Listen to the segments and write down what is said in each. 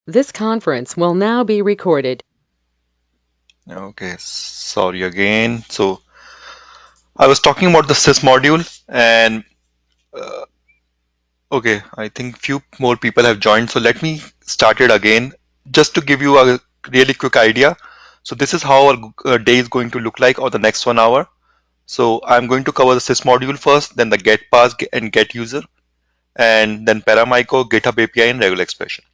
This conference will now be recorded. Okay, sorry again. So I was talking about the sys module, and uh, okay, I think few more people have joined. So let me start it again, just to give you a really quick idea. So this is how our day is going to look like, or the next 1 hour. So I'm going to cover the sys module first, then the get pass and get user, and then Paramyco, GitHub API, and regular expression.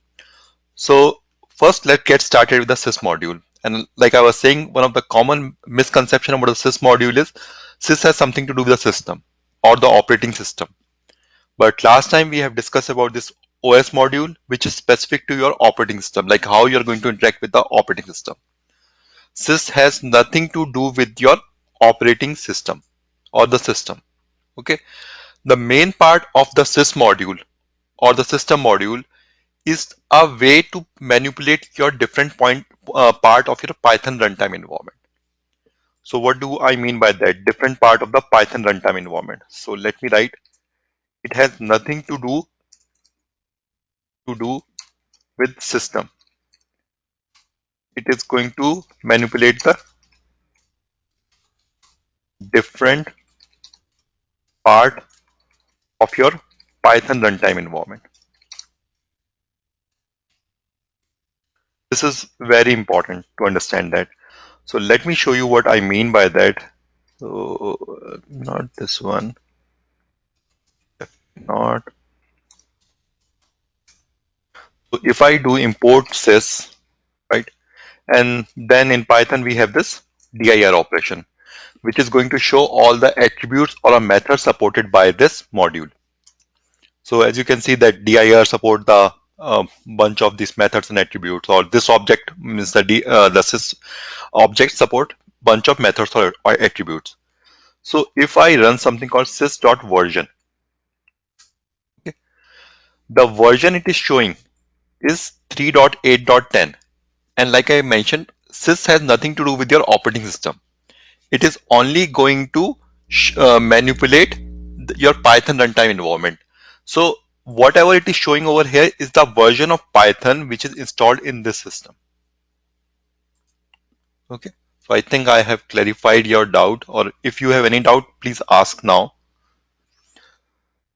So first, let's get started with the sys module. And like I was saying, one of the common misconception about the sys module is sys has something to do with the system or the operating system. But last time we have discussed about this OS module, which is specific to your operating system, like how you're going to interact with the operating system. Sys has nothing to do with your operating system or the system. Okay. The main part of the sys module or the system module is a way to manipulate your different part of your Python runtime environment. So what do I mean by that? Different part of the Python runtime environment. So let me write. It has nothing to do with system. It is going to manipulate the different part of your Python runtime environment. This is very important to understand that. So let me show you what I mean by that. So not this one, not. So if I do import sys, right? And then in Python, we have this dir operation, which is going to show all the attributes or a method supported by this module. So as you can see that dir support the bunch of these methods and attributes, or this object means the sys object support bunch of methods or attributes. So if I run something called sys.version, okay, the version it is showing is 3.8.10. And like I mentioned, sys has nothing to do with your operating system. It is only going to manipulate your Python runtime environment. So whatever it is showing over here is the version of Python which is installed in this system. Okay. So I think I have clarified your doubt, or if you have any doubt, please ask now.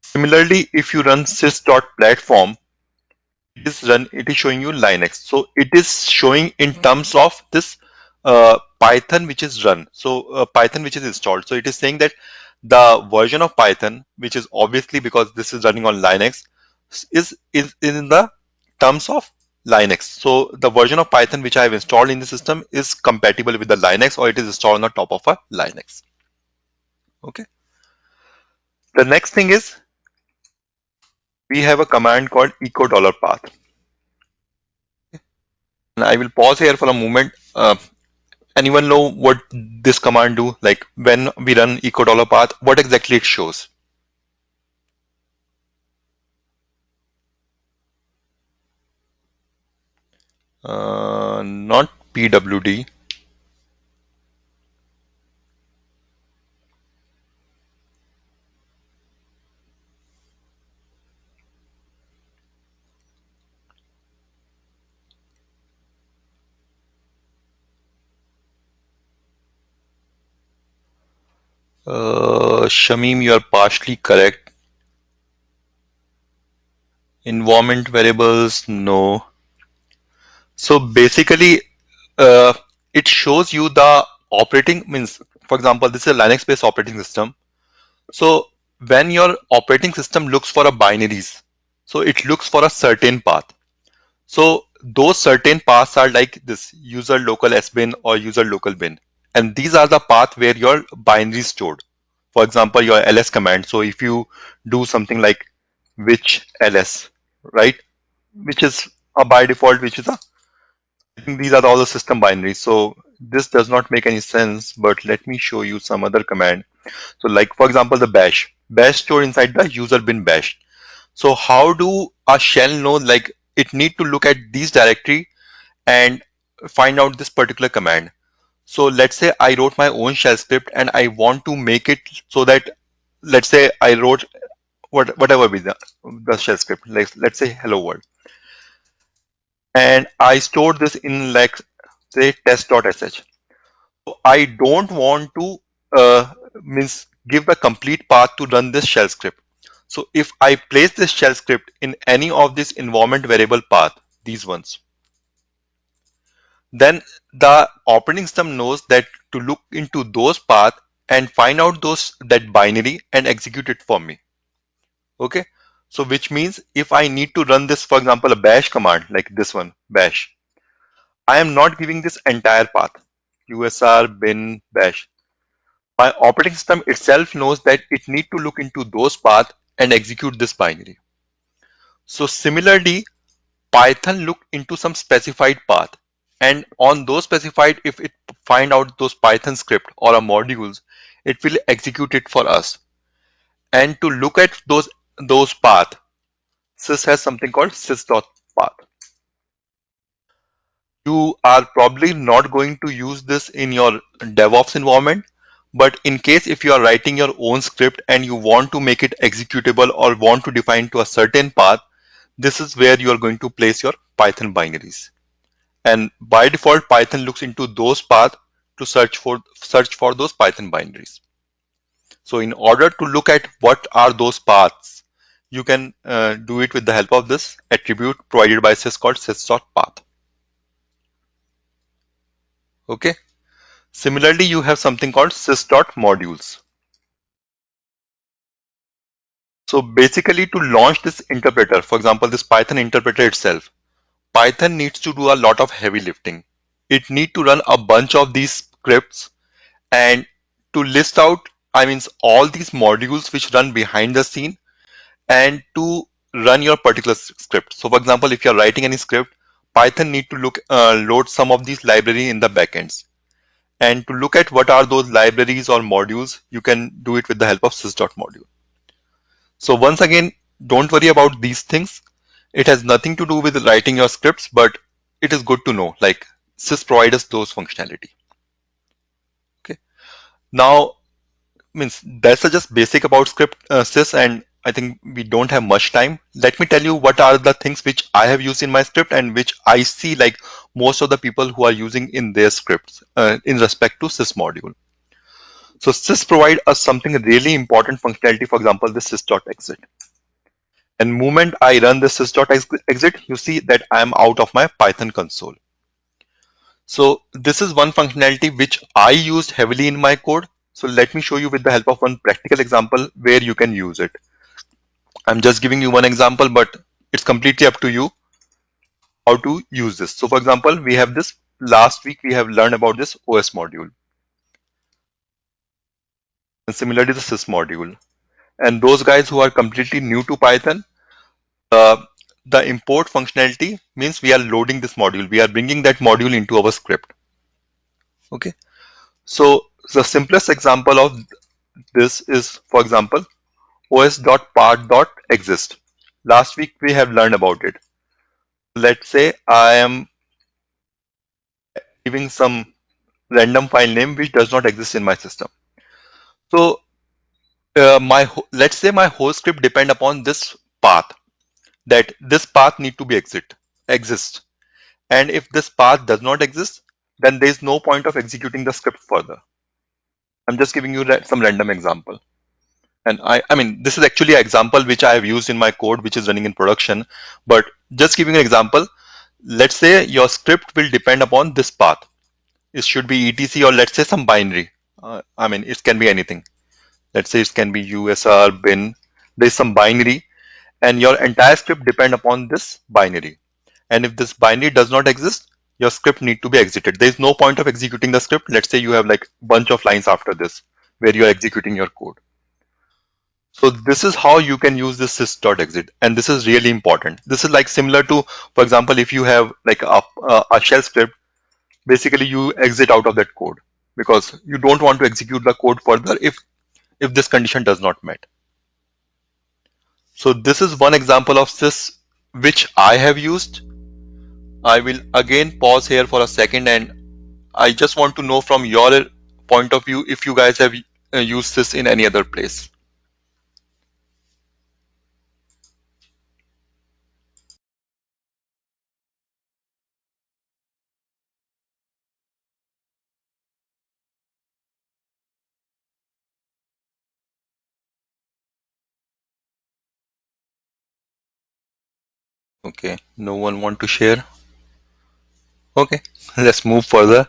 Similarly, if you run sys.platform, it is showing you Linux. So it is showing in terms of this Python which is run. So Python which is installed. So it is saying that the version of Python, which is obviously because this is running on Linux, is in the terms of Linux. So the version of Python which I have installed in the system is compatible with the Linux, or it is installed on the top of a Linux. Okay. The next thing is we have a command called echo $path. And I will pause here for a moment. Anyone know what this command do? Like when we run echo $path, what exactly it shows? Not pwd. Shamim, you are partially correct. Environment variables, no. So basically, uh, it shows you the operating means. For example, this is a Linux-based operating system. So when your operating system looks for a binaries, so it looks for a certain path. So those certain paths are like this user local sbin or user local bin. And these are the path where your binary is stored. For example, your ls command. So if you do something like which ls, right? Which is a by default, which is a, I think these are all the system binaries. So this does not make any sense, but let me show you some other command. So like for example, the bash stored inside the user bin bash. So how do a shell know like it need to look at these directory and find out this particular command? So let's say I wrote my own shell script and I want to make it so that let's say I wrote whatever be the shell script. Let's say hello world. and I stored this in like say test.sh. So I don't want to means give the complete path to run this shell script. So if I place this shell script in any of this environment variable path, these ones, then the operating system knows that to look into those paths and find out those that binary and execute it for me. Okay. So which means if I need to run this, for example, a bash command like this one, bash, I am not giving this entire path, usr bin bash. My operating system itself knows that it need to look into those paths and execute this binary. So similarly, Python look into some specified path, and on those specified, if it find out those Python script or a modules, it will execute it for us. And to look at those path, sys has something called sys.path. You are probably not going to use this in your DevOps environment, but in case if you are writing your own script and you want to make it executable or want to define to a certain path, this is where you are going to place your Python binaries. And by default, Python looks into those paths to search for those Python binaries. So in order to look at what are those paths, you can do it with the help of this attribute provided by sys called sys.path. Okay. Similarly, you have something called sys.modules. So basically, to launch this interpreter, for example, this Python interpreter itself, Python needs to do a lot of heavy lifting. It needs to run a bunch of these scripts and to list out, I mean, all these modules which run behind the scene and to run your particular script. So for example, if you're writing any script, Python need to load some of these library in the backends. And to look at what are those libraries or modules, you can do it with the help of sys.module. So once again, don't worry about these things. It has nothing to do with writing your scripts, but it is good to know, like sys provides us those functionality. Okay. Now, means that's just basic about script sys, and I think we don't have much time. Let me tell you what are the things which I have used in my script and which I see like most of the people who are using in their scripts in respect to sys module. So sys provide us something really important functionality. For example, the sys.exit. And moment I run the sys.exit, you see that I am out of my Python console. So this is one functionality which I used heavily in my code. So let me show you with the help of one practical example where you can use it. I'm just giving you one example, but it's completely up to you how to use this. So for example, we have this last week, we have learned about this OS module and similarly the sys module. And those guys who are completely new to Python, uh, the import functionality means we are loading this module. We are bringing that module into our script. Okay. So the simplest example of this is, for example, os.part.exist. Last week we have learned about it. Let's say I am giving some random file name which does not exist in my system. So let's say my whole script depend upon this path, that this path need to be exist. And if this path does not exist, then there is no point of executing the script further. I'm just giving you some random example. And I mean, this is actually an example which I have used in my code, which is running in production. But just giving an example, let's say your script will depend upon this path. It should be etc or let's say some binary. I mean, it can be anything. Let's say it can be usr bin. There's some binary, and your entire script depend upon this binary. And if this binary does not exist, your script need to be exited. There is no point of executing the script. Let's say you have like bunch of lines after this where you are executing your code. So this is how you can use this sys.exit, and this is really important. This is like similar to, for example, if you have like a shell script, basically you exit out of that code because you don't want to execute the code further if this condition does not met. So this is one example of sys which I have used. I will again pause here for a second, and I just want to know from your point of view if you guys have used this in any other place. Okay, no one want to share. Okay, let's move further.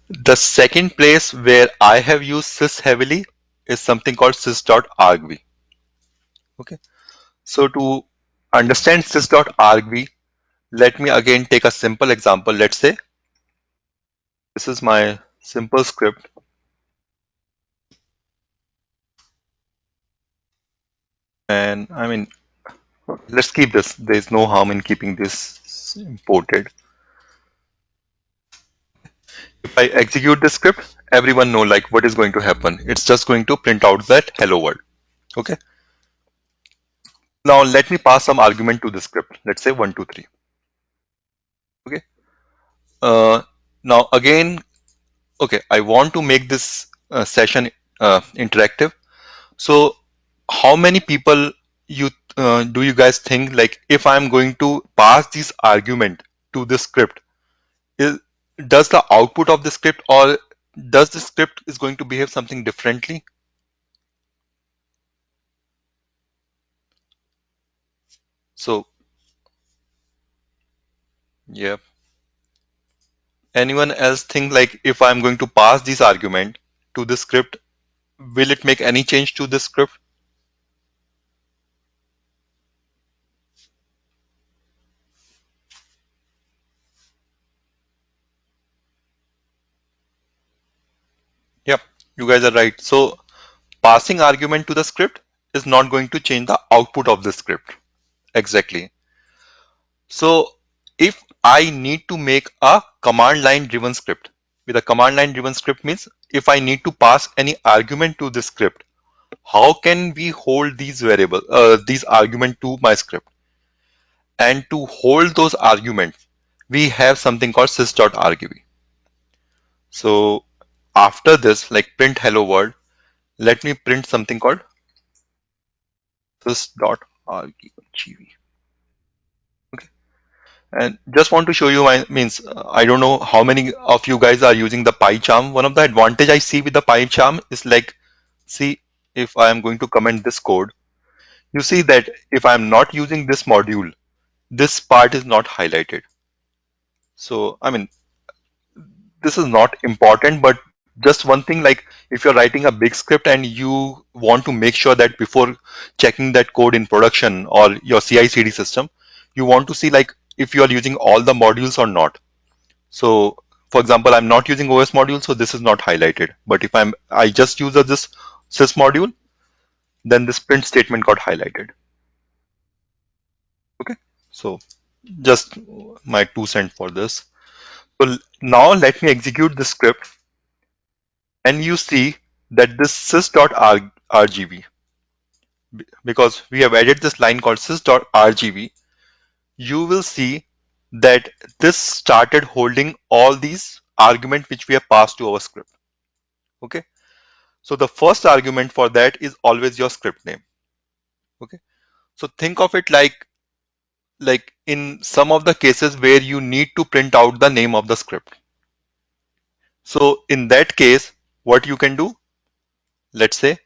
The second place where I have used sys heavily is something called sys.argv. Okay, so to understand sys.argv, let me again take a simple example. Let's say this is my simple script, and I mean, let's keep this. There's no harm in keeping this imported. If I execute this script, everyone know like what is going to happen. It's just going to print out that hello world. Okay. Now let me pass some argument to the script. Let's say 1, 2, 3. Okay. Uh, Now again, okay, I want to make this session interactive. So how many people you do you guys think like if I'm going to pass this argument to the script, is, does the output of the script or does the script is going to behave something differently? So yeah, anyone else think like if I'm going to pass this argument to the script, will it make any change to the script? Yep, you guys are right. So passing argument to the script is not going to change the output of the script. Exactly. So if I need to make a command line driven script, with a command line driven script means if I need to pass any argument to the script, how can we hold these these argument to my script? And to hold those arguments, we have something called sys.argv. So after this, like print hello world, let me print something called sys.argv. Okay. And just want to show you my means I don't know how many of you guys are using the PyCharm. One of the advantage I see with the PyCharm is like, see, if I am going to comment this code, you see that if I am not using this module, this part is not highlighted. So I mean, this is not important, but just one thing, like if you're writing a big script and you want to make sure that before checking that code in production or your CI/CD system, you want to see like if you are using all the modules or not. So for example, I'm not using OS module, so this is not highlighted. But if I just use this sys module, then this print statement got highlighted. Okay, so just my 2 cents for this. So now let me execute the script, and you see that this sys.rgv, because we have added this line called sys.rgv, you will see that this started holding all these arguments which we have passed to our script. Okay, so the first argument for that is always your script name. Okay, so think of it like in some of the cases where you need to print out the name of the script. So in that case, what you can do, let's say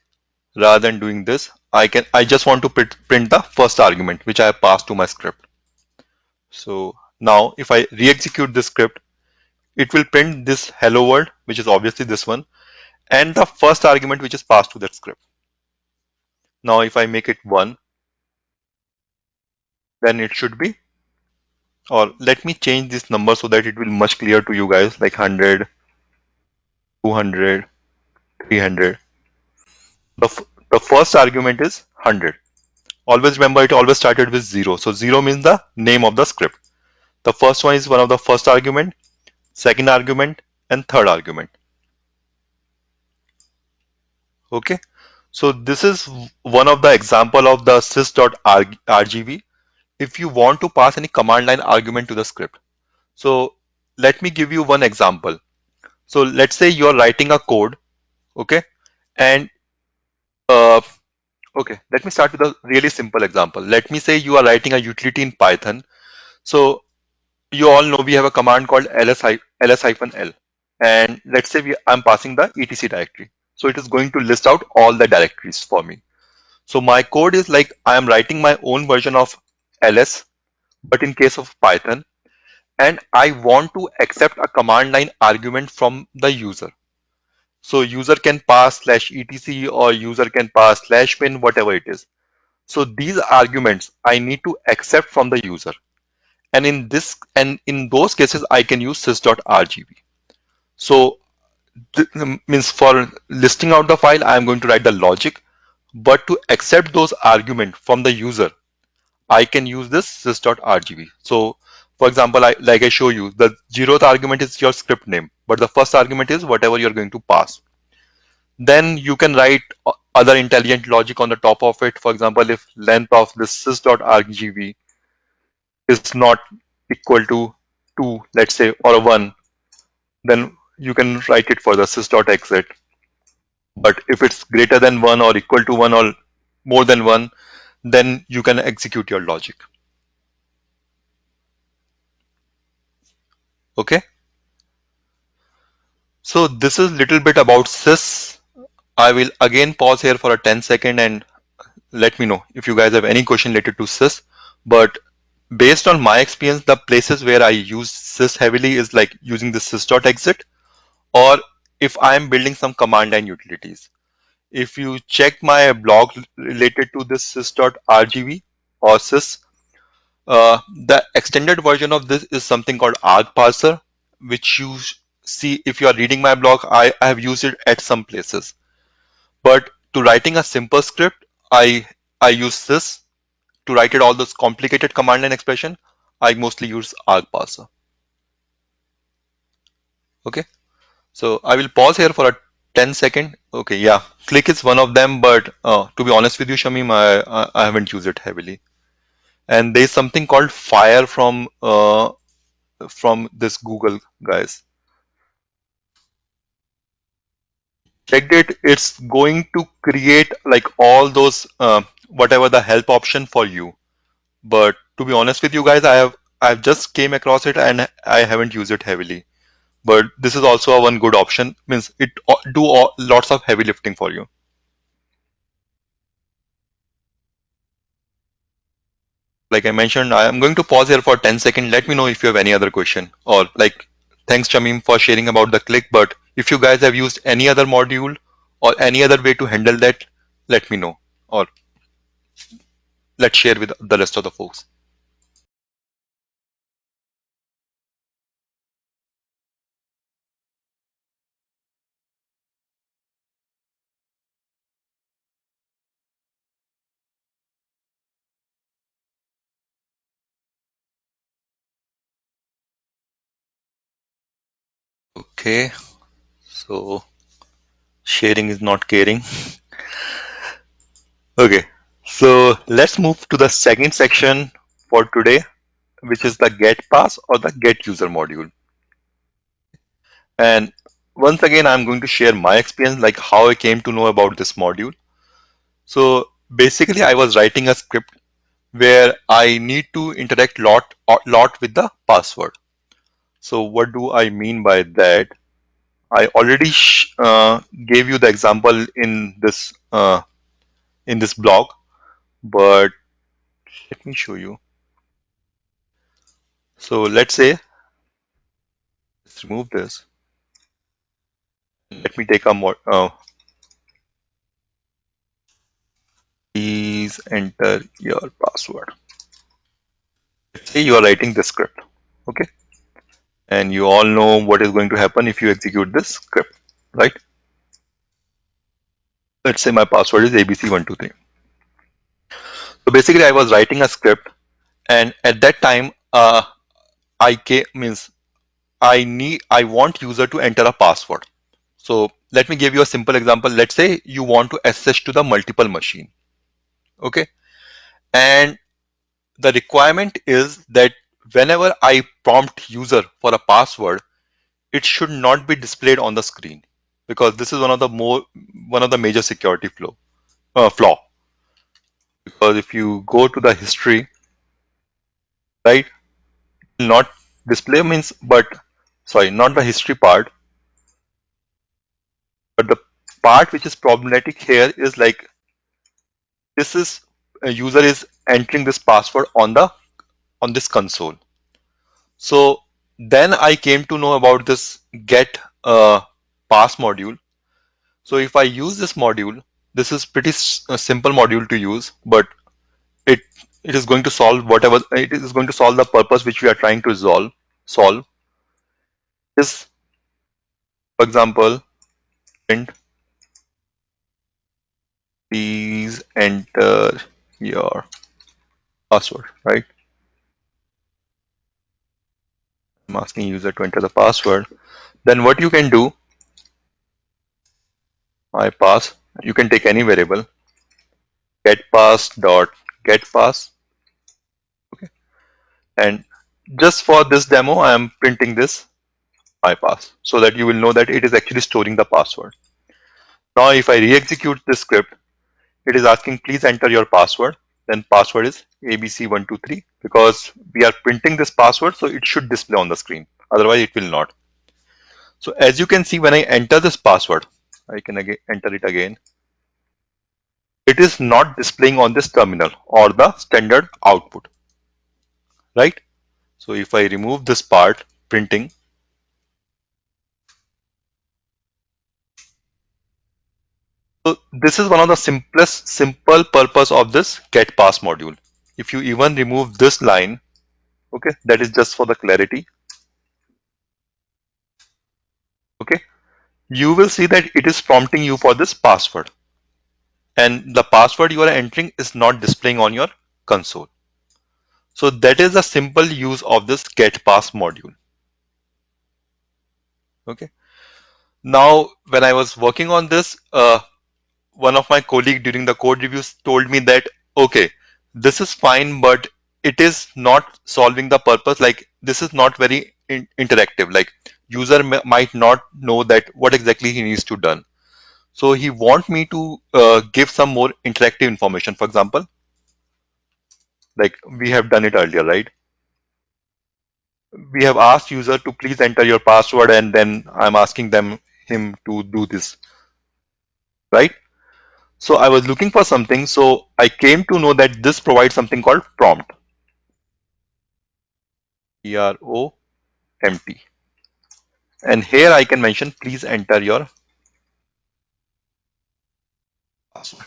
rather than doing this, I just want to print the first argument which I have passed to my script. So now if I re-execute this script, it will print this hello world, which is obviously this one, and the first argument which is passed to that script. Now if I make it 1, then it should be, or let me change this number so that it will much clear to you guys, like 100, 200, 300. The first argument is 100. Always remember it always started with 0. So 0 means the name of the script. The first one is one of the first argument, second argument, and third argument. Okay. So this is one of the example of the sys.rgv if you want to pass any command line argument to the script. So let me give you one example. So let's say you're writing a code, okay, and uh, okay, let me start with a really simple example. Let me say you are writing a utility in Python. So you all know we have a command called ls-l, and let's say I'm passing the etc directory. So it is going to list out all the directories for me. So my code is like I am writing my own version of ls, but in case of Python, and I want to accept a command line argument from the user. So user can pass /etc or user can pass /bin, whatever it is. So these arguments I need to accept from the user. And in those cases, I can use sys.rgb. So means for listing out the file, I'm going to write the logic, but to accept those arguments from the user, I can use this sys.rgb. So for example, like I show you, the 0th argument is your script name, but the first argument is whatever you're going to pass. Then you can write other intelligent logic on the top of it. For example, if length of this sys.rgb is not equal to 2, let's say, or 1, then you can write it for the sys.exit. But if it's greater than 1 or equal to 1 or more than 1, then you can execute your logic. Okay. So this is little bit about sys. I will again pause here for a 10-second and let me know if you guys have any question related to sys. But based on my experience, the places where I use sys heavily is like using the sys.exit, or if I am building some command line utilities. If you check my blog related to this sys.rgb or sys, the extended version of this is something called argparser, which you see if you are reading my blog. I have used it at some places. But to writing a simple script, I use sys. To write it all those complicated command line expression, I mostly use argparser. Okay. So I will pause here for a 10-second. Okay, yeah, Click is one of them, but to be honest with you, Shamim, I haven't used it heavily. And there's something called Fire from this Google guys. Checked it. It's going to create like all those whatever the help option for you. But to be honest with you guys, I've just came across it and I haven't used it heavily. But this is also a one good option. Means it do lots of heavy lifting for you. Like I mentioned, I am going to pause here for 10 seconds. Let me know if you have any other question, or like, thanks Shamim for sharing about the click. But if you guys have used any other module or any other way to handle that, let me know, or let's share with the rest of the folks. Okay, so sharing is not caring. Okay, so let's move to the second section for today, which is the get pass or the get user module. And once again, I'm going to share my experience, like how I came to know about this module. So basically, I was writing a script where I need to interact lot with the password. So what do I mean by that? I already gave you the example in this blog, but let me show you. So let's say let's remove this. Let me take a more. Please enter your password. Let's say you are writing this script, okay? And you all know what is going to happen if you execute this script, right? Let's say my password is abc123. So basically, I was writing a script, and at that time, I want user to enter a password. So let me give you a simple example. Let's say you want to access to the multiple machine, okay? And the requirement is that whenever I prompt user for a password, it should not be displayed on the screen, because this is one of the major security flaw. Because if you go to the history, right, not display means, but sorry, not the history part, but the part which is problematic here is like this is a user is entering this password on the on this console. So then I came to know about this get pass module. So if I use this module, this is pretty simple module to use, but it it is going to solve whatever it is going to solve the purpose which we are trying to solve. Is, for example, print, please enter your password, right? I'm asking user to enter the password. Then what you can do, I pass. You can take any variable, get pass dot get pass, and just for this demo, I am printing this I pass so that you will know that it is actually storing the password. Now, if I re-execute this script, it is asking please enter your password. Then password is ABC123 because we are printing this password, so it should display on the screen. Otherwise, it will not. So as you can see, when I enter this password, I can again enter it again. It is not displaying on this terminal or the standard output, right? So if I remove this part, printing, so this is one of the simple purpose of this get pass module. If you even remove this line, okay, that is just for the clarity, okay, you will see that it is prompting you for this password, and the password you are entering is not displaying on your console. So that is a simple use of this get pass module. Okay. Now, when I was working on this, one of my colleague during the code reviews told me that, okay, this is fine, but it is not solving the purpose. Like this is not very interactive. Like user might not know that what exactly he needs to done. So he want me to give some more interactive information. For example, like we have done it earlier, right? We have asked user to please enter your password, and then I'm asking him to do this, right? So I was looking for something, so I came to know that this provides something called prompt, PROMT, and here I can mention please enter your password.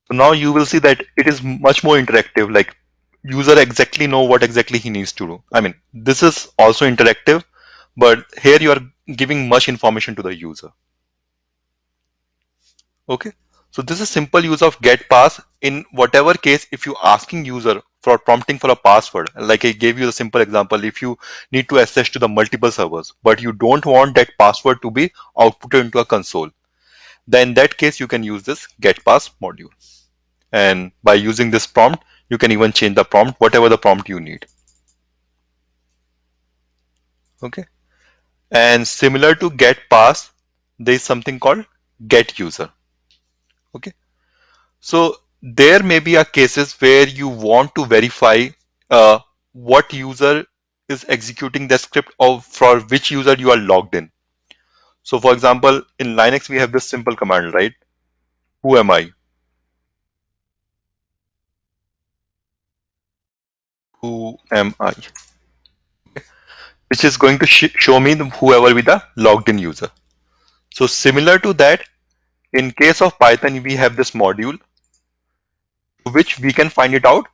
So now you will see that it is much more interactive. Like user exactly know what exactly he needs to do. I mean, this is also interactive, but here you are giving much information to the user. Okay. So this is simple use of get pass. In whatever case, if you asking user for prompting for a password, like I gave you the simple example, if you need to access to the multiple servers, but you don't want that password to be outputted into a console, then in that case, you can use this get pass module. And by using this prompt, you can even change the prompt, whatever the prompt you need. Okay. And similar to get pass, there is something called get user. Okay. So there may be a cases where you want to verify what user is executing the script of for which user you are logged in. So for example, in Linux, we have this simple command, right? Who am I? Who am I? Which is going to show me whoever be the logged in user. So similar to that, in case of Python, we have this module which we can find it out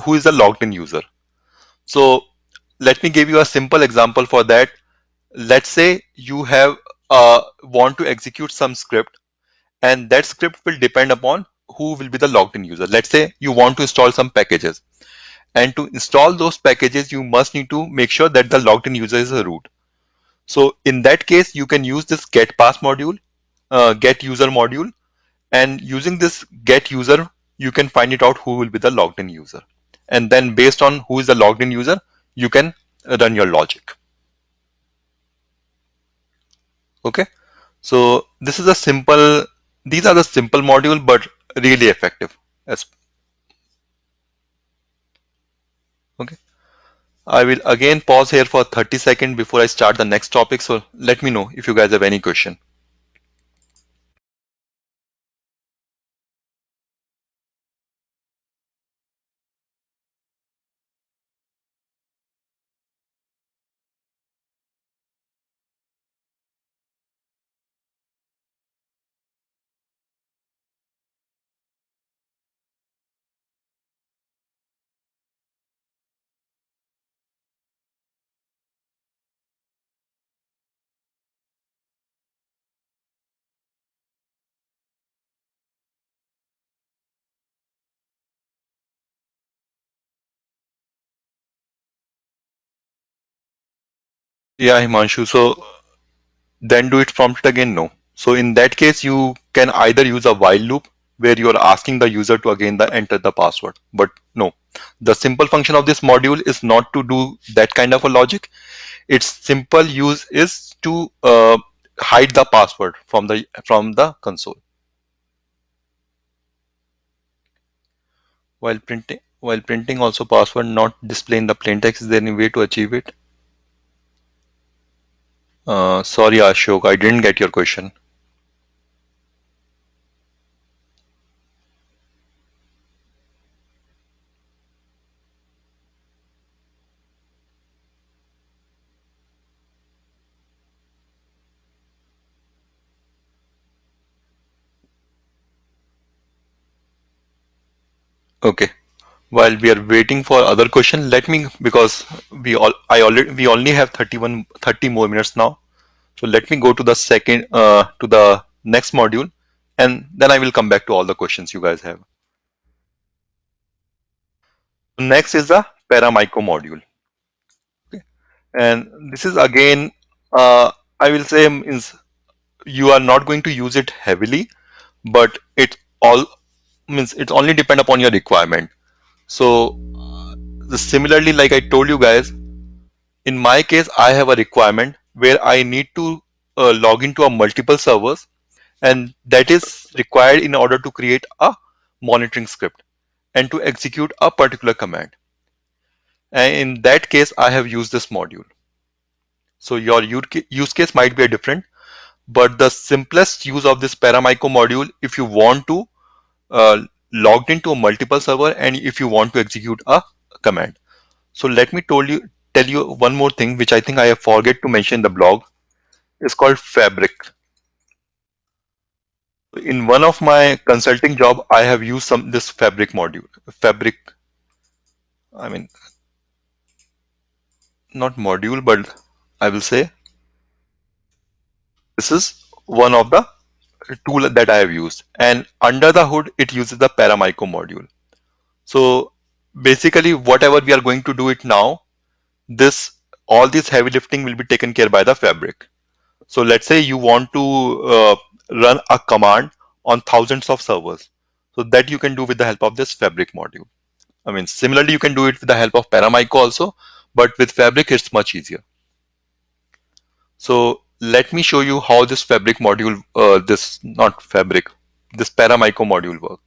who is the logged in user. So let me give you a simple example for that. Let's say you have want to execute some script, and that script will depend upon who will be the logged in user. Let's say you want to install some packages, and to install those packages you must need to make sure that the logged in user is a root. So in that case you can use this get pass module, get user module, and using this get user you can find it out who will be the logged in user, and then based on who is the logged in user you can run your logic. Okay. So this is a simple, these are the simple module, but really effective. Yes. Okay. I will again pause here for 30 seconds before I start the next topic. So let me know if you guys have any question. Yeah, Himanshu. So then do it prompted again? No. So in that case, you can either use a while loop where you are asking the user to again enter the password. But no, the simple function of this module is not to do that kind of a logic. Its simple use is to hide the password from the console while printing also password not display in the plain text. Is there any way to achieve it? Sorry, Ashok, I didn't get your question. Okay. While we are waiting for other question, let me, because we only have 30 more minutes now. So let me go to the to the next module, and then I will come back to all the questions you guys have. Next is the Paramicro module. Okay. And this is again, I will say, means you are not going to use it heavily, but it all means it only depend upon your requirement. So similarly, like I told you guys, in my case, I have a requirement where I need to log into a multiple servers, and that is required in order to create a monitoring script and to execute a particular command. And in that case, I have used this module. So your use case might be different, but the simplest use of this Paramicro module, if you want to uh, logged into a multiple server and if you want to execute a command. So let me tell you one more thing which I think I have forget to mention in the blog. It's called Fabric. In one of my consulting job, I have used this Fabric module. Fabric, I mean, not module, but I will say this is one of the tool that I have used. And under the hood, it uses the Paramicro module. So basically, whatever we are going to do it now, this all this heavy lifting will be taken care by the Fabric. So let's say you want to run a command on thousands of servers. So that you can do with the help of this Fabric module. I mean, similarly, you can do it with the help of Paramicro also, but with Fabric, it's much easier. So let me show you how this Fabric module, this not Fabric, this Paramicro module works.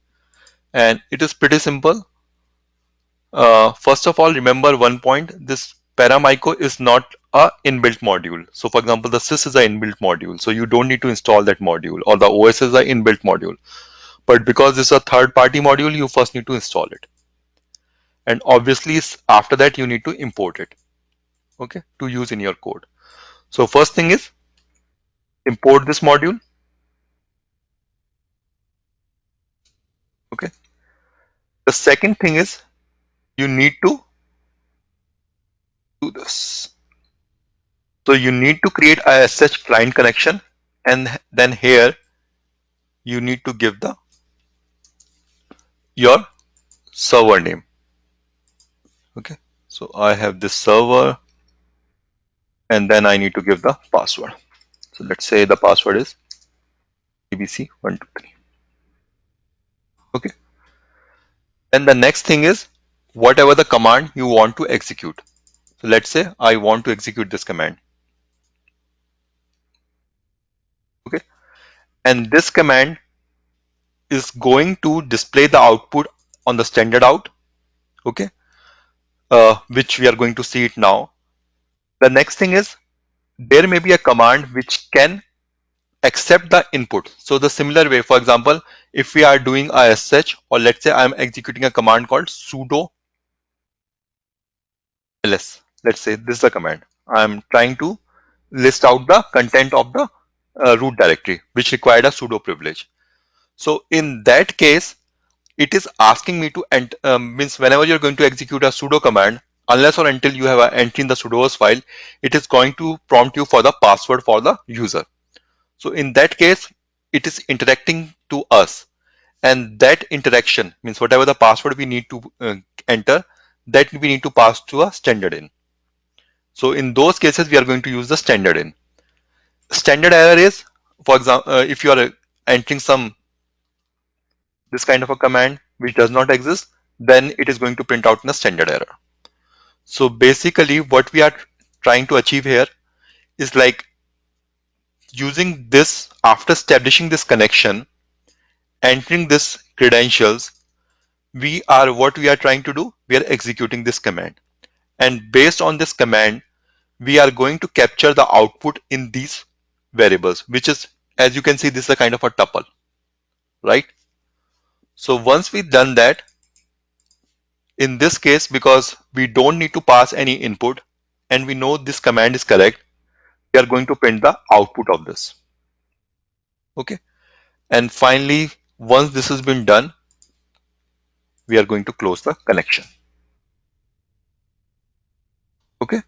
And it is pretty simple. First of all, remember one point, this Paramicro is not a inbuilt module. So for example, the sys is an inbuilt module. So you don't need to install that module, or the OS is an inbuilt module. But because this is a third party module, you first need to install it. And obviously after that, you need to import it, okay, to use in your code. So first thing is import this module, okay. The second thing is you need to do this. So you need to create a SSH client connection, and then here you need to give the your server name. Okay, so I have this server, and then I need to give the password. So let's say the password is abc123. Okay, and the next thing is whatever the command you want to execute. So let's say I want to execute this command. Okay, and this command is going to display the output on the standard out. Okay, which we are going to see it now. The next thing is there may be a command which can accept the input. So the similar way, for example, if we are doing a SSH, or let's say I'm executing a command called sudo ls. Let's say this is the command. I'm trying to list out the content of the root directory, which required a sudo privilege. So in that case, it is asking me to means whenever you're going to execute a sudo command, unless or until you have an entry in the sudoers file, it is going to prompt you for the password for the user. So in that case, it is interacting to us, and that interaction means whatever the password we need to enter, that we need to pass to a standard in. So in those cases, we are going to use the standard in. Standard error is, for example, if you are entering some this kind of a command which does not exist, then it is going to print out in a standard error. So basically, what we are trying to achieve here is like using this after establishing this connection, entering this credentials, what we are trying to do, we are executing this command. And based on this command, we are going to capture the output in these variables, which is, as you can see, this is a kind of a tuple, right? So once we've done that, in this case, because we don't need to pass any input and we know this command is correct, we are going to print the output of this. Okay. And finally, once this has been done, we are going to close the connection. Okay.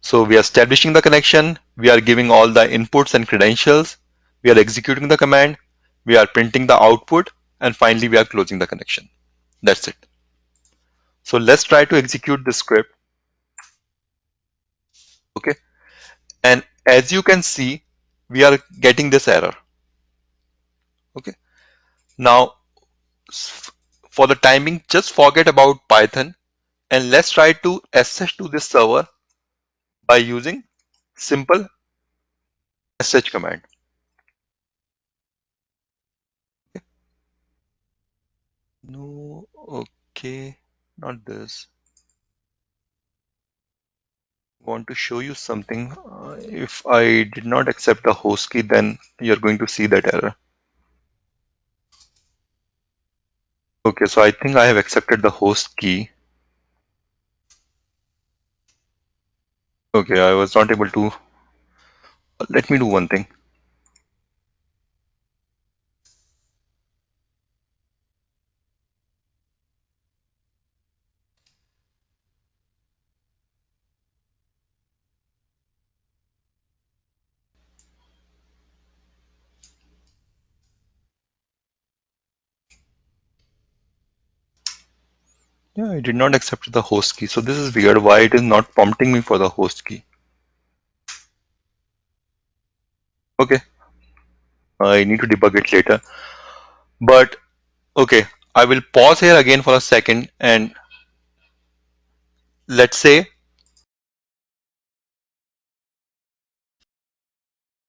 So we are establishing the connection. We are giving all the inputs and credentials. We are executing the command. We are printing the output. And finally, we are closing the connection. That's it. So let's try to execute this script. Okay. And as you can see, we are getting this error. Okay. Now, for the timing, just forget about Python and let's try to SSH to this server by using simple SSH command. No, okay, not this. Want to show you something. If I did not accept the host key, then you're going to see that error. Okay, so I think I have accepted the host key. Okay, I was not able to. Let me do one thing. Yeah, I did not accept the host key. So this is weird. Why it is not prompting me for the host key? Okay, I need to debug it later. But okay, I will pause here again for a second and let's say,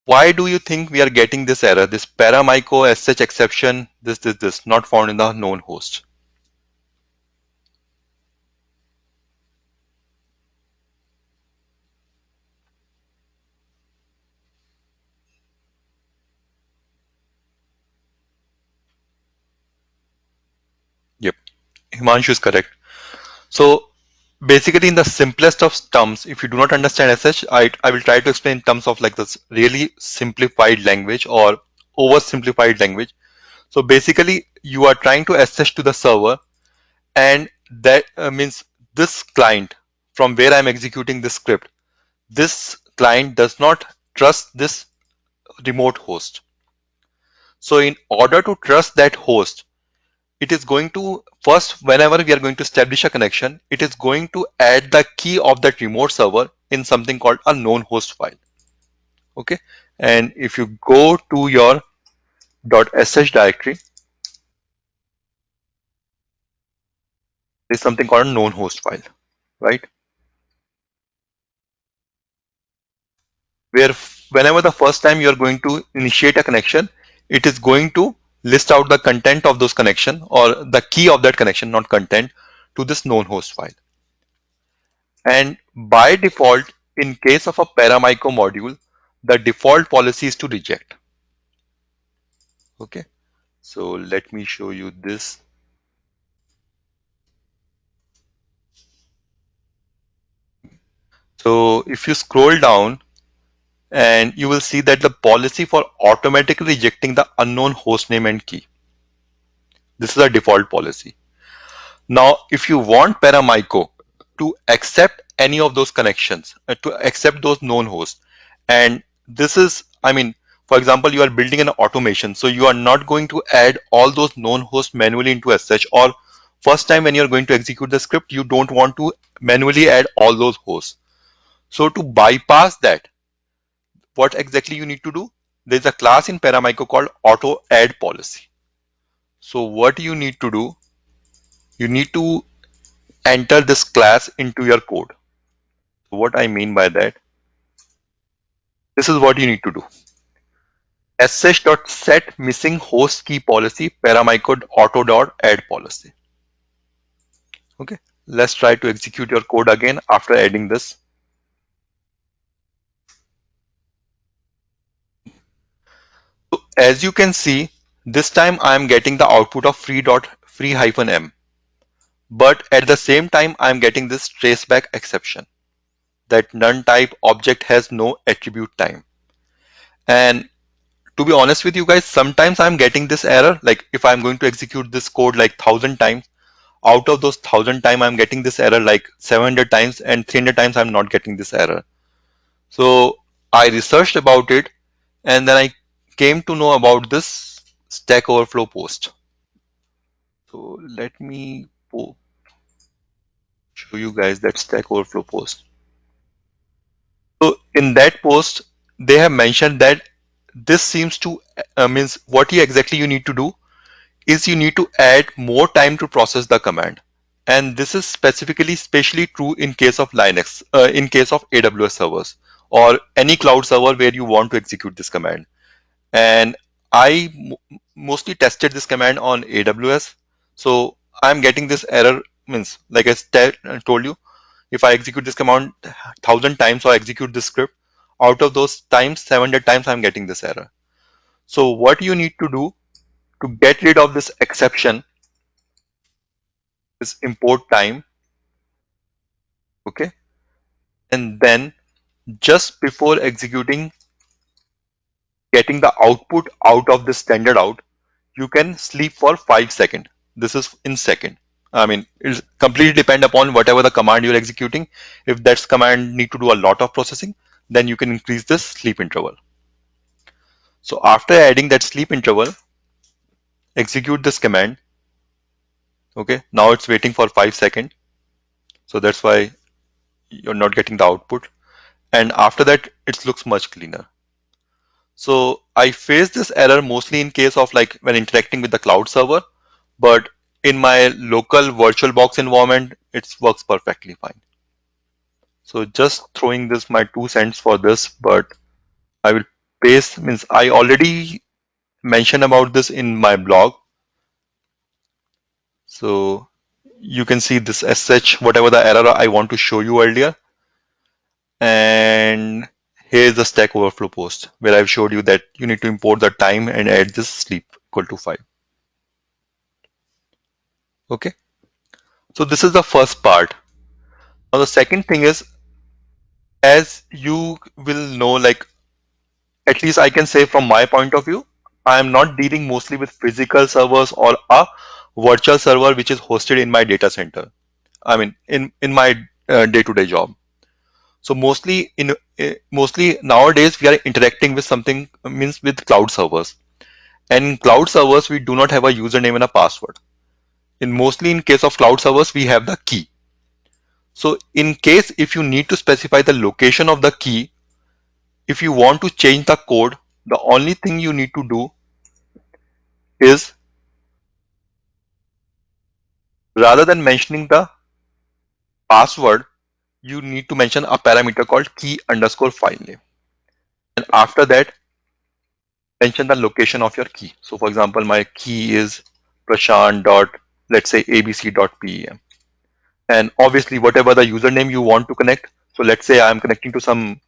why do you think we are getting this error? This paramyco sh exception, this, not found in the known host. Yep, Himanshu is correct. So basically, in the simplest of terms, if you do not understand SH, I will try to explain in terms of like this really simplified language or oversimplified language. So basically, you are trying to SH to the server, and that means this client from where I'm executing this script, this client does not trust this remote host. So in order to trust that host, it is going to first, whenever we are going to establish a connection, it is going to add the key of that remote server in something called a known host file. Okay. And if you go to your .sh directory, there's something called a known host file, right? Where whenever the first time you are going to initiate a connection, it is going to list out the content of those connection or the key of that connection, not content, to this known host file. And by default, in case of a paramyco module, the default policy is to reject. Okay, so let me show you this. So if you scroll down, and you will see that the policy for automatically rejecting the unknown host name and key. This is a default policy. Now, if you want paramyco to accept any of those connections, to accept those known hosts, and this is, I mean, for example, you are building an automation, so you are not going to add all those known hosts manually into SH, or first time when you're going to execute the script, you don't want to manually add all those hosts. So to bypass that, what exactly you need to do? There's a class in Paramicro called auto add policy. So what you need to do, you need to enter this class into your code. What I mean by that, this is what you need to do. sh.set missing host key policy paramicro auto.add policy. Okay, let's try to execute your code again after adding this. So as you can see, this time I am getting the output of free-m, but at the same time I am getting this traceback exception that none type object has no attribute time. And to be honest with you guys, sometimes I'm getting this error. Like if I'm going to execute this code like 1,000 times, out of those 1,000 times, I'm getting this error like 700 times, and 300 times I'm not getting this error. So I researched about it, and then I came to know about this Stack Overflow post. So let me show you guys that Stack Overflow post. So in that post, they have mentioned that this seems to means what exactly you need to do is you need to add more time to process the command. And this is especially true in case of Linux, in case of AWS servers or any cloud server where you want to execute this command. And I mostly tested this command on AWS. So I'm getting this error, means like I told you, if I execute this command 1,000 times or execute this script, out of those times, 700 times I'm getting this error. So what you need to do to get rid of this exception is import time. Okay. And then just before executing, getting the output out of the standard out, you can sleep for 5 seconds. This is in second. I mean, it's completely depend upon whatever the command you're executing. If that command need to do a lot of processing, then you can increase this sleep interval. So after adding that sleep interval, execute this command. Okay, now it's waiting for 5 seconds. So that's why you're not getting the output. And after that, it looks much cleaner. So I face this error mostly in case of like when interacting with the cloud server, but in my local VirtualBox environment, it works perfectly fine. So just throwing this my 2 cents for this, but I will paste, means I already mentioned about this in my blog. So you can see this sh, whatever the error I want to show you earlier. And here's the Stack Overflow post where I've showed you that you need to import the time and add this sleep equal to 5. Okay. So this is the first part. Now the second thing is, as you will know, like at least I can say from my point of view, I am not dealing mostly with physical servers or a virtual server which is hosted in my data center. I mean, in my day-to-day job. So mostly nowadays we are interacting with something, means with cloud servers. And in cloud servers we do not have a username and a password. In case of cloud servers we have the key. So in case if you need to specify the location of the key, if you want to change the code, the only thing you need to do is, rather than mentioning the password, you need to mention a parameter called key underscore file name. And after that, mention the location of your key. So for example, my key is prashant dot, let's say abc.pem. And obviously whatever the username you want to connect. So let's say I'm connecting to some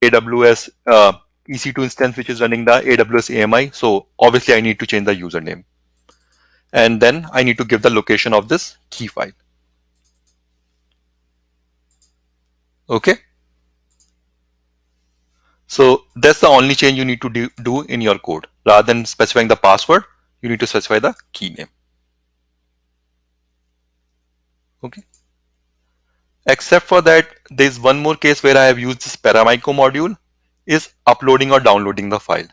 AWS EC2 instance which is running the AWS AMI. So obviously I need to change the username. And then I need to give the location of this key file. Okay. So that's the only change you need to do in your code. Rather than specifying the password, you need to specify the key name. Okay. Except for that, there's one more case where I have used this Paramicro module, is uploading or downloading the file.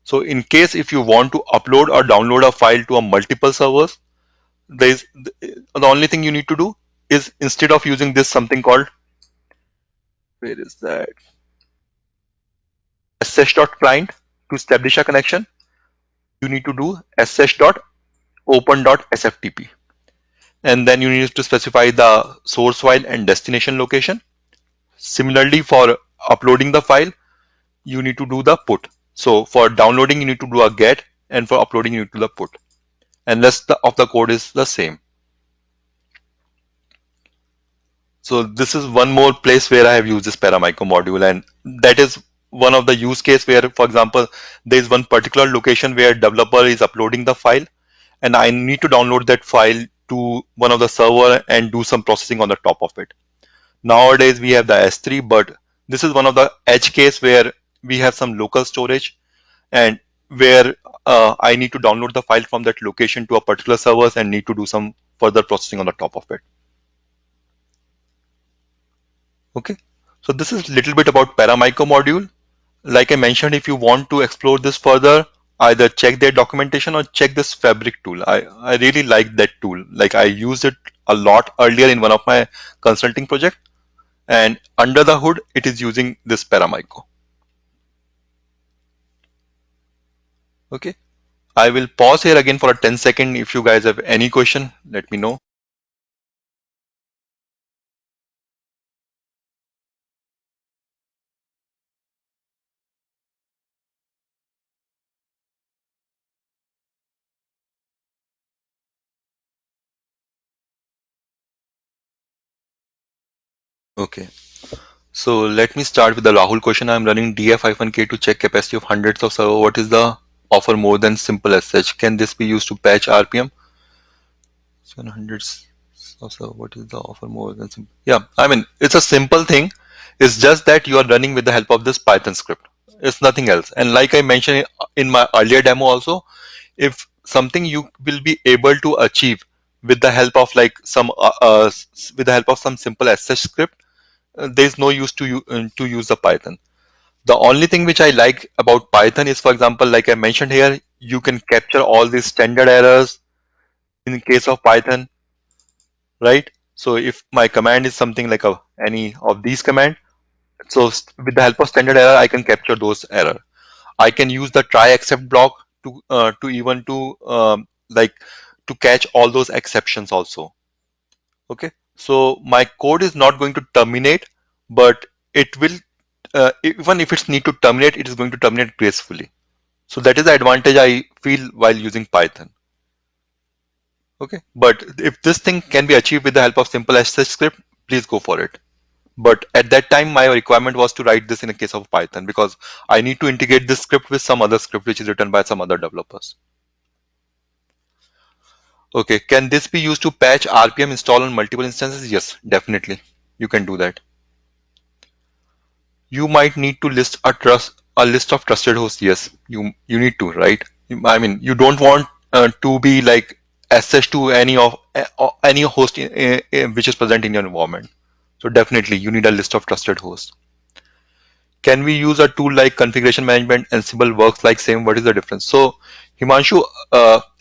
So in case if you want to upload or download a file to a multiple servers, there's the only thing you need to do is, instead of using this something called where is that? SSH.client. To establish a connection, you need to do ssh.open.sftp. And then you need to specify the source file and destination location. Similarly, for uploading the file, you need to do the put. So for downloading, you need to do a get, and for uploading, you need to do the put. And rest of the code is the same. So this is one more place where I have used this Paramicro module, and that is one of the use case where, for example, there is one particular location where developer is uploading the file, and I need to download that file to one of the server and do some processing on the top of it. Nowadays we have the S3, but this is one of the edge case where we have some local storage and where I need to download the file from that location to a particular server and need to do some further processing on the top of it. Okay, so this is a little bit about Paramicro module. Like I mentioned, if you want to explore this further, either check their documentation or check this Fabric tool. I really like that tool. Like I used it a lot earlier in one of my consulting projects, and under the hood, it is using this Paramicro. Okay, I will pause here again for a 10-second. If you guys have any question, let me know. Okay, so let me start with the Rahul question. I'm running df-k to check capacity of hundreds of server. What is the offer more than simple SSH? Can this be used to patch RPM? 700 so what is the offer more than simple? Yeah, I mean, it's a simple thing. It's just that you are running with the help of this Python script. It's nothing else. And like I mentioned in my earlier demo also, if something you will be able to achieve with the help of like some with the help of some simple SSH script, there is no use to use the Python. The only thing which I like about Python is, for example, like I mentioned here, you can capture all these standard errors in case of Python, right? So if my command is something like any of these command, so with the help of standard error, I can capture those error. I can use the try except block to even to like to catch all those exceptions also. Okay, so my code is not going to terminate, but it will even if it's need to terminate, it is going to terminate gracefully. So that is the advantage I feel while using Python. Okay, but if this thing can be achieved with the help of simple SSH script, please go for it. But at that time, my requirement was to write this in a case of Python because I need to integrate this script with some other script which is written by some other developers. Okay, can this be used to patch RPM install on multiple instances? Yes, definitely. You can do that. You might need to list a list of trusted hosts. Yes, you need to, right? I mean, you don't want to be like access to any host which is present in your environment. So definitely, you need a list of trusted hosts. Can we use a tool like configuration management? Ansible works like same. What is the difference? So Himanshu,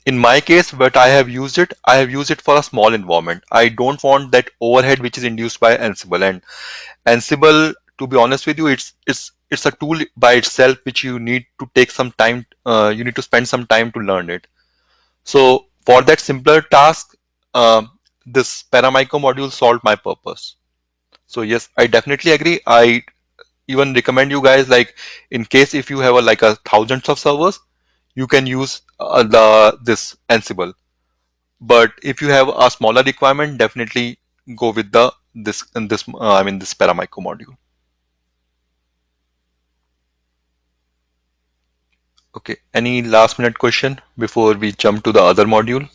in my case, but I have used it for a small environment. I don't want that overhead which is induced by Ansible. And Ansible, to be honest with you, it's a tool by itself which you need to take some time. You need to spend some time to learn it. So for that simpler task, this Paramicro module solved my purpose. So yes, I definitely agree. I even recommend you guys, like, in case if you have like a thousands of servers, you can use the this Ansible. But if you have a smaller requirement, definitely go with the this I mean this Paramicro module. Okay, any last minute question before we jump to the other module?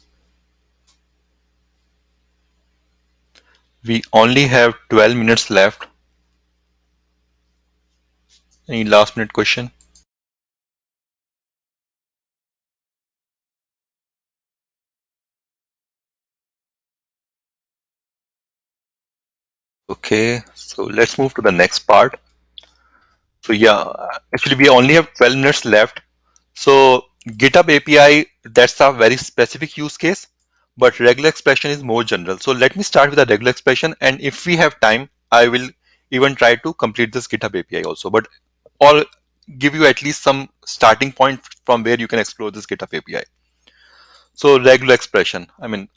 We only have 12 minutes left. Any last minute question? Okay, so let's move to the next part. So yeah, actually we only have 12 minutes left. So GitHub API, that's a very specific use case, but regular expression is more general. So let me start with a regular expression, and if we have time, I will even try to complete this GitHub API also, but or give you at least some starting point from where you can explore this GitHub API. So regular expression. I mean,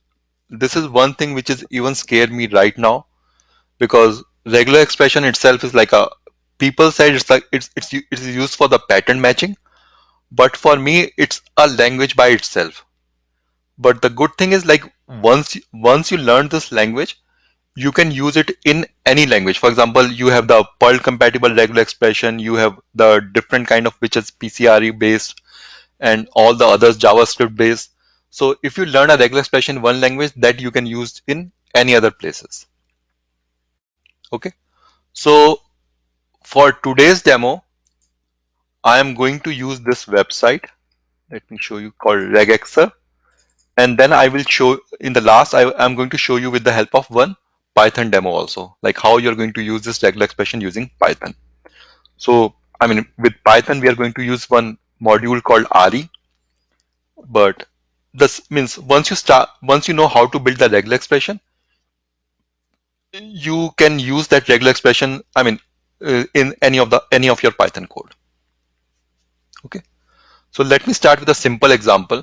this is one thing which is even scare me right now, because regular expression itself is like a, people said it's like it's used for the pattern matching, but for me it's a language by itself. But the good thing is, like, once you learn this language, you can use it in any language. For example, you have the Perl compatible regular expression, you have the different kind of which is PCRE based, and all the others JavaScript based. So if you learn a regular expression in one language, that you can use in any other places. Okay. So for today's demo, I am going to use this website. Let me show you, called regexer. And then I will show in the last, I'm going to show you with the help of one Python demo also, like how you're going to use this regular expression using Python. So, I mean, with Python, we are going to use one module called RE, but this means once you know how to build the regular expression, you can use that regular expression, I mean, in any of your Python code. Okay. So let me start with a simple example.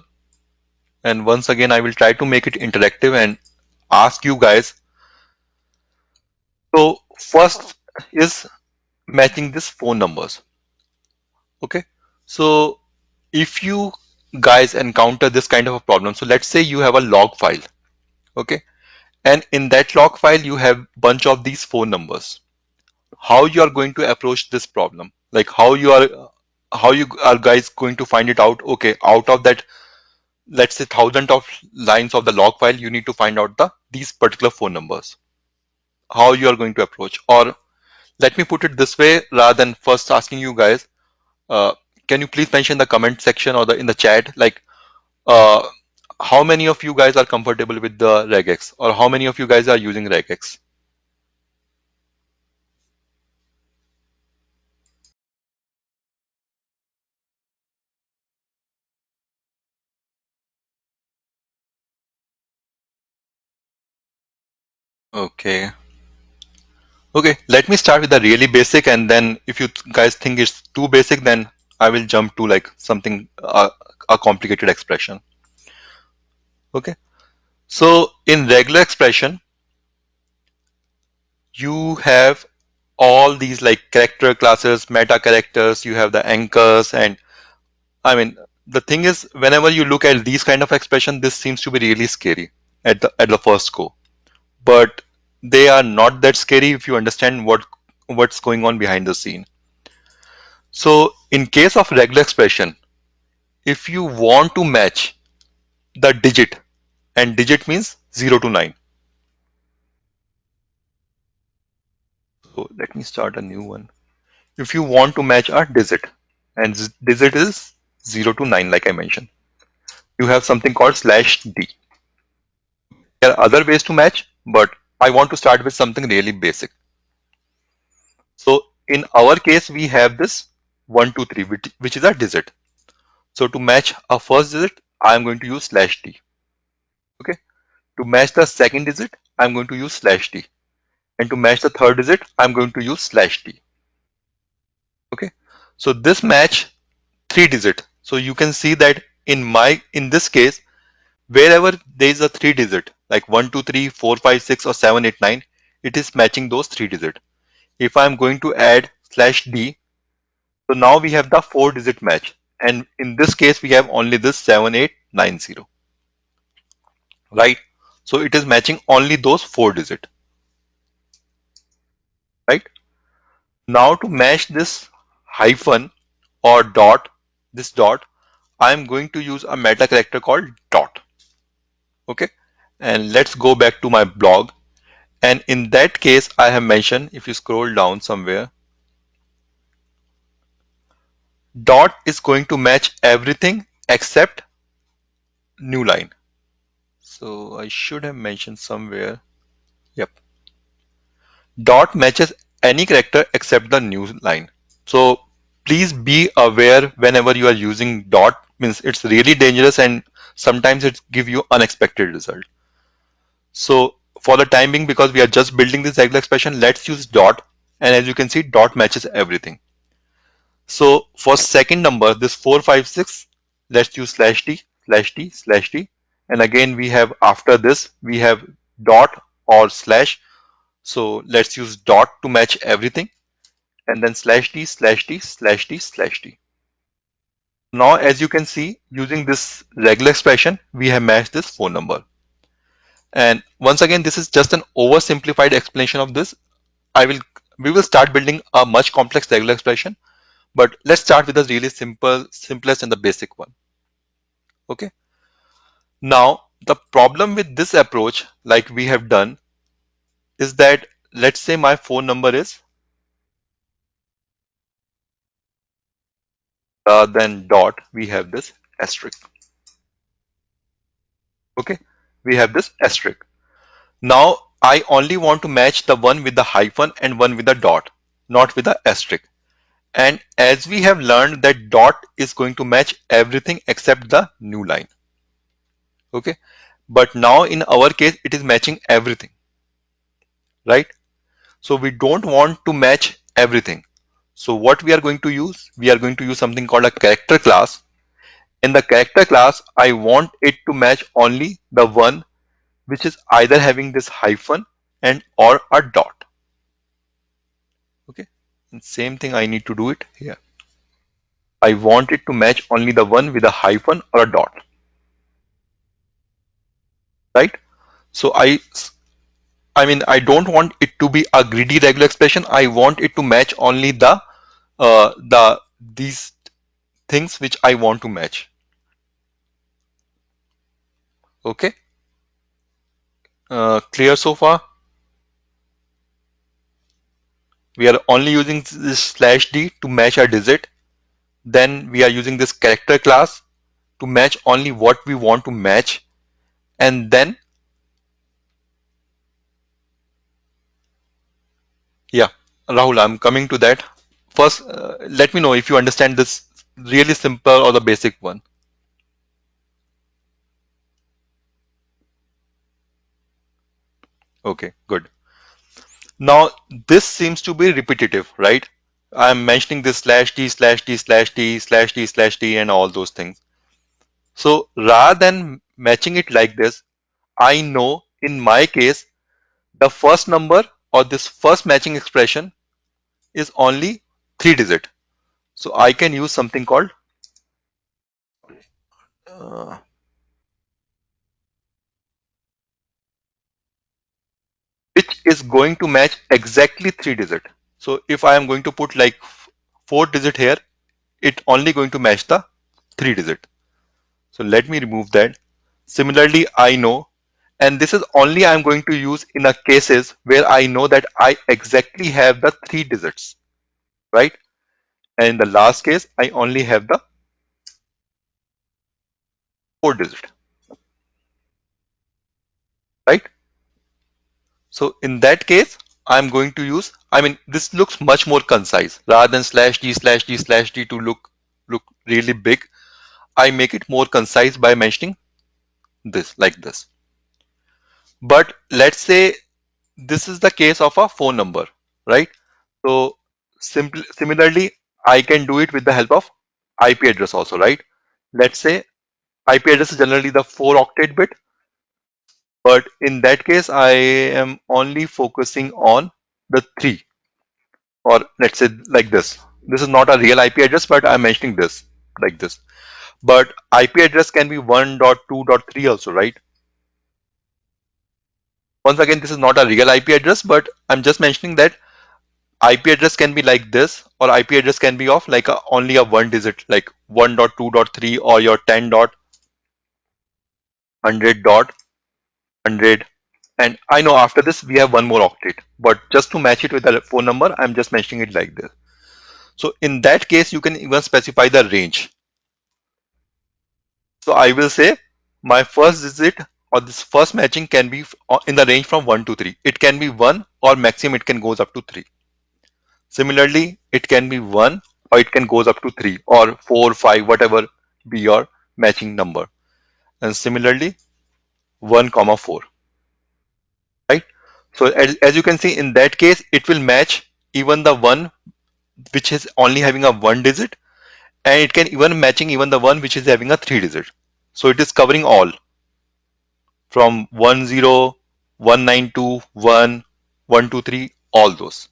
And once again, I will try to make it interactive and ask you guys. So first is matching these phone numbers. Okay. So if you guys encounter this kind of a problem, so let's say you have a log file. Okay. And in that log file, you have bunch of these phone numbers. How you are going to approach this problem? Like how you are guys going to find it out? Okay. Out of that, let's say thousand of lines of the log file, you need to find out these particular phone numbers. How you are going to approach? Or let me put it this way, rather than first asking you guys, uh, can you please mention in the comment section or in the chat, like, uh, how many of you guys are comfortable with the regex, or how many of you guys are using regex? Okay. Okay, let me start with the really basic, and then if you guys think it's too basic, then I will jump to like something, a complicated expression. Okay. So in regular expression, you have all these like character classes, meta characters, you have the anchors, and I mean, the thing is, whenever you look at these kind of expression, this seems to be really scary at the first go. But they are not that scary if you understand what's going on behind the scene. So in case of regular expression, if you want to match the digit, and digit means 0 to 9. So let me start a new one. If you want to match a digit, and digit is 0 to 9, like I mentioned, you have something called slash d. There are other ways to match, but I want to start with something really basic. So in our case, we have this 1, 2, 3, which is a digit. So to match a first digit, I am going to use slash d. Okay. To match the second digit, I'm going to use slash d. And to match the third digit, I'm going to use slash d. Okay. So this match 3 digit. So you can see that in this case, wherever there is a 3 digit, like 1, 2, 3, 4, 5, 6, or 7, 8, 9, it is matching those 3 digit. If I'm going to add slash d, so now we have the 4 digit match. And in this case, we have only this 7890, right? So it is matching only those 4 digit, right? Now to match this hyphen or dot, this dot, I'm going to use a meta character called dot. Okay. And let's go back to my blog. And in that case, I have mentioned, if you scroll down somewhere, dot is going to match everything except new line. So I should have mentioned somewhere. Yep. Dot matches any character except the new line. So please be aware whenever you are using dot, means it's really dangerous, and sometimes it give you unexpected result. So for the time being, because we are just building this regular expression, let's use dot. And as you can see, dot matches everything. So for second number, this 456, let's use slash t, slash t, slash t. And again, we have after this, we have dot or slash. So let's use dot to match everything. And then slash t, slash t, slash t, slash t. Now, as you can see, using this regular expression, we have matched this phone number. And once again, this is just an oversimplified explanation of this. We will start building a much complex regular expression, but let's start with the really simplest and the basic one. Okay. Now, the problem with this approach, like we have done, is that let's say my phone number is then dot, we have this asterisk. Okay. We have this asterisk. Now, I only want to match the one with the hyphen and one with the dot, not with the asterisk. And as we have learned that dot is going to match everything except the new line. Okay. But now in our case, it is matching everything, right? So we don't want to match everything. So what we are going to use? We are going to use something called a character class. In the character class, I want it to match only the one which is either having this hyphen and or a dot. Okay. And same thing I need to do it here. I want it to match only the one with a hyphen or a dot. Right? So I don't want it to be a greedy regular expression. I want it to match only these things which I want to match. Okay. Clear so far? We are only using this slash d to match a digit. Then we are using this character class to match only what we want to match. And then, yeah, Rahul, I'm coming to that. First, let me know if you understand this really simple or the basic one. Okay, good. Now, this seems to be repetitive, right? I'm mentioning this slash t, slash t, slash t, slash t, slash t, and all those things. So rather than matching it like this, I know in my case, the first number or this first matching expression is only 3 digit. So I can use something called uh, which is going to match exactly 3 digit. So if I am going to put like 4 digit here, it only going to match the 3 digit. So let me remove that. Similarly, I know, and this is only I'm going to use in a cases where I know that I exactly have the 3 digits, right? And in the last case, I only have the 4 digit, right? So in that case, I'm going to use, this looks much more concise rather than slash d slash d slash d to look really big. I make it more concise by mentioning this like this. But let's say this is the case of a phone number, right? So similarly, I can do it with the help of IP address also, right? Let's say IP address is generally the 4 octet bit, but in that case, I am only focusing on the 3, or let's say like this. This is not a real IP address, but I'm mentioning this like this. But IP address can be 1.2.3 also, right? Once again, this is not a real IP address, but I'm just mentioning that IP address can be like this, or IP address can be of like only a 1 digit, like 1.2.3 or your 10.100.100. And I know after this we have one more octet, but just to match it with the phone number, I'm just mentioning it like this. So in that case, you can even specify the range. So I will say my first digit or this first matching can be in the range from 1 to 3. It can be 1 or maximum it can goes up to 3. Similarly, it can be 1 or it can goes up to 3 or 4, 5, whatever be your matching number. And similarly, 1 comma 4, right? So as you can see, in that case, it will match even the one which is only having a one digit, and it can even matching even the one which is having a three digit. So it is covering all from 10, 192, 1, 123, all those.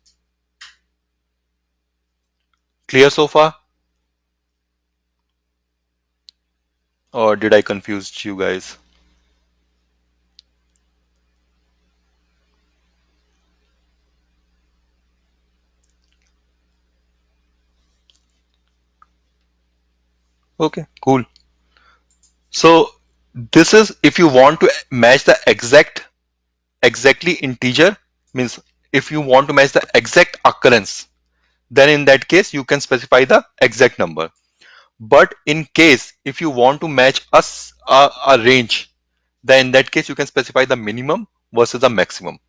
Clear so far? Or did I confuse you guys? Okay, cool. So this is if you want to match the exactly integer, means if you want to match the exact occurrence, then in that case you can specify the exact number. But in case if you want to match a range, then in that case you can specify the minimum versus the maximum.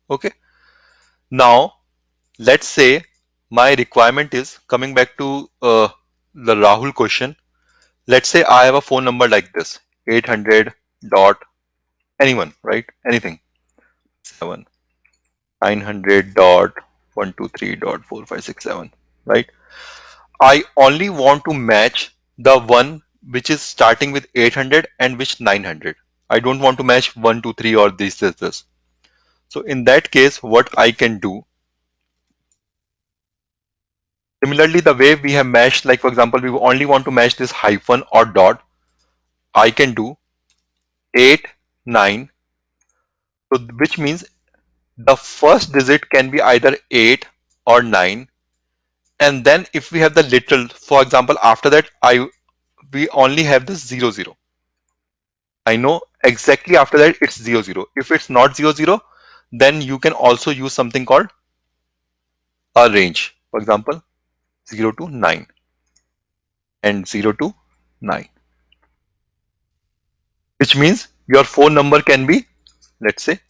Okay. Now let's say my requirement is coming back to the Rahul question. Let's say I have a phone number like this, 800 dot anyone, right? Anything, 7 900 dot 123 dot 4567, right? I only want to match the one which is starting with 800 and which 900. I don't want to match 123 or this. So in that case, what I can do, similarly, the way we have matched, like for example, we only want to match this hyphen or dot, I can do 8, 9. So which means the first digit can be either 8 or 9. And then if we have the literal, for example, after that, we only have this 00. I know exactly after that it's 00. If it's not 00, then you can also use something called a range. For example, 0 to 9 and 0 to 9, which means your phone number can be, let's say,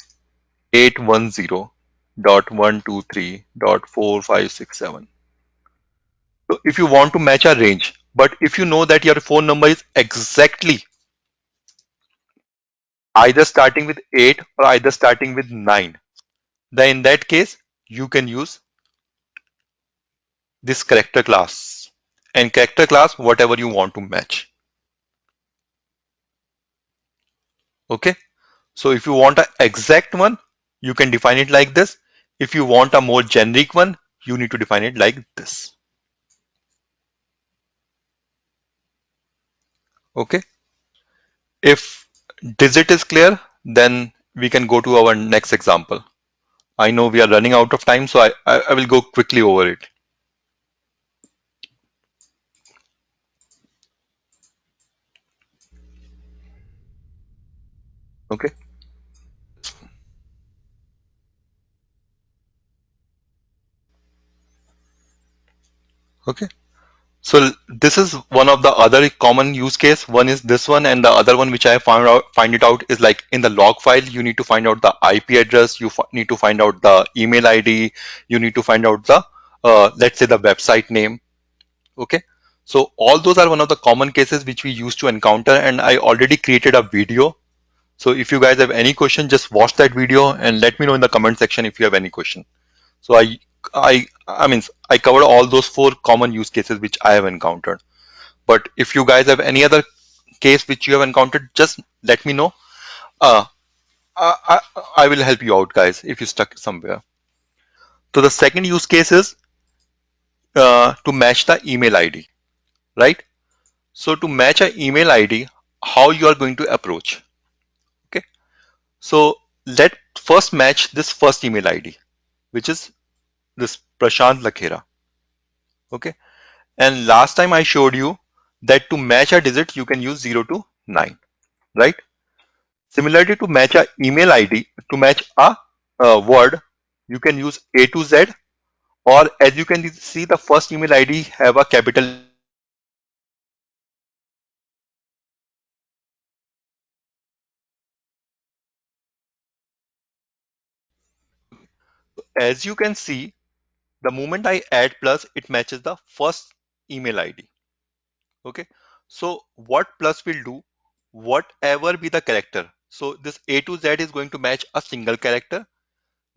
810.123.4567. So if you want to match a range, but if you know that your phone number is exactly either starting with 8 or either starting with 9, then in that case, you can use this character class, and character class whatever you want to match. Okay. So if you want an exact one, you can define it like this. If you want a more generic one, you need to define it like this. Okay. If digit is clear, then we can go to our next example. I know we are running out of time, so I will go quickly over it. Okay. Okay. So this is one of the other common use case. One is this one, and the other one which I find it out is like in the log file. You need to find out the IP address. You need to find out the email ID. You need to find out the let's say the website name. Okay. So all those are one of the common cases which we used to encounter, and I already created a video. So if you guys have any question, just watch that video and let me know in the comment section if you have any question. So I mean I covered all those four common use cases which I have encountered. But if you guys have any other case which you have encountered, just let me know. Uh, I will help you out, guys, if you stuck somewhere. So the second use case is to match the email ID, right? So to match an email ID, how you are going to approach? Okay. So let first match this first email ID, which is this Prashant Lakhera. Okay. And last time I showed you that to match a digit, you can use 0 to 9, right? Similarly, to match a email ID, to match a word, you can use A to Z, or as you can see, the first email ID have a capital. As you can see, the moment I add plus, it matches the first email ID. Okay. So what plus will do, whatever be the character. So this A to Z is going to match a single character.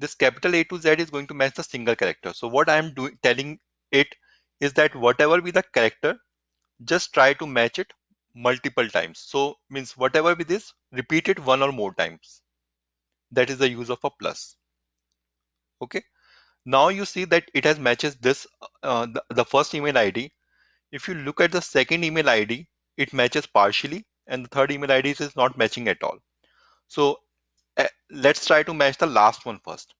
this capital A to Z is going to match the single character. So what I am doing telling it is that whatever be the character, just try to match it multiple times. So means whatever be this, repeat it one or more times. That is the use of a plus. Okay. Now you see that it has matches this the first email ID. If you look at the second email ID, it matches partially, and the third email ID is not matching at all. So let's try to match the last one first.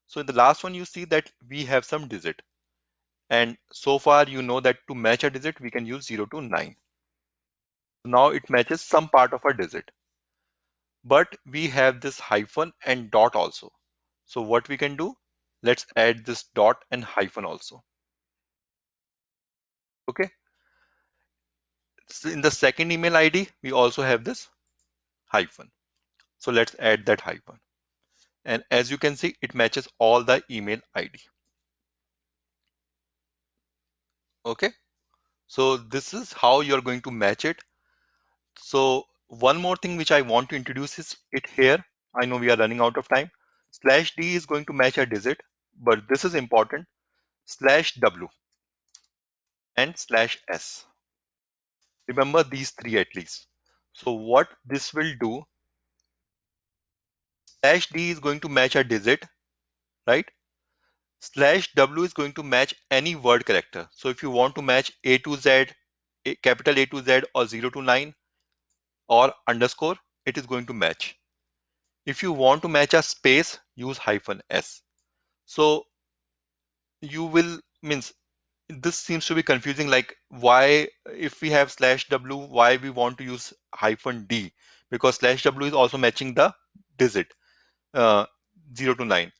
So in the last one, you see that we have some digit. And so far, you know that to match a digit, we can use 0 to 9. Now it matches some part of a digit. But we have this hyphen and dot also. So what we can do, let's add this dot and hyphen also. Okay. So in the second email ID, we also have this hyphen. So let's add that hyphen. And as you can see, it matches all the email ID. Okay. So this is how you're going to match it. So one more thing which I want to introduce is it here. I know we are running out of time. Slash D is going to match a digit, but this is important. Slash W and slash S. Remember these three at least. So what this will do, slash D is going to match a digit, right? Slash W is going to match any word character. So if you want to match A to Z, capital A to Z or 0 to 9 or underscore, it is going to match. If you want to match a space, use hyphen S. So you will means this seems to be confusing, like why if we have slash W, why we want to use hyphen D, because slash W is also matching the digit uh, 0 to 9.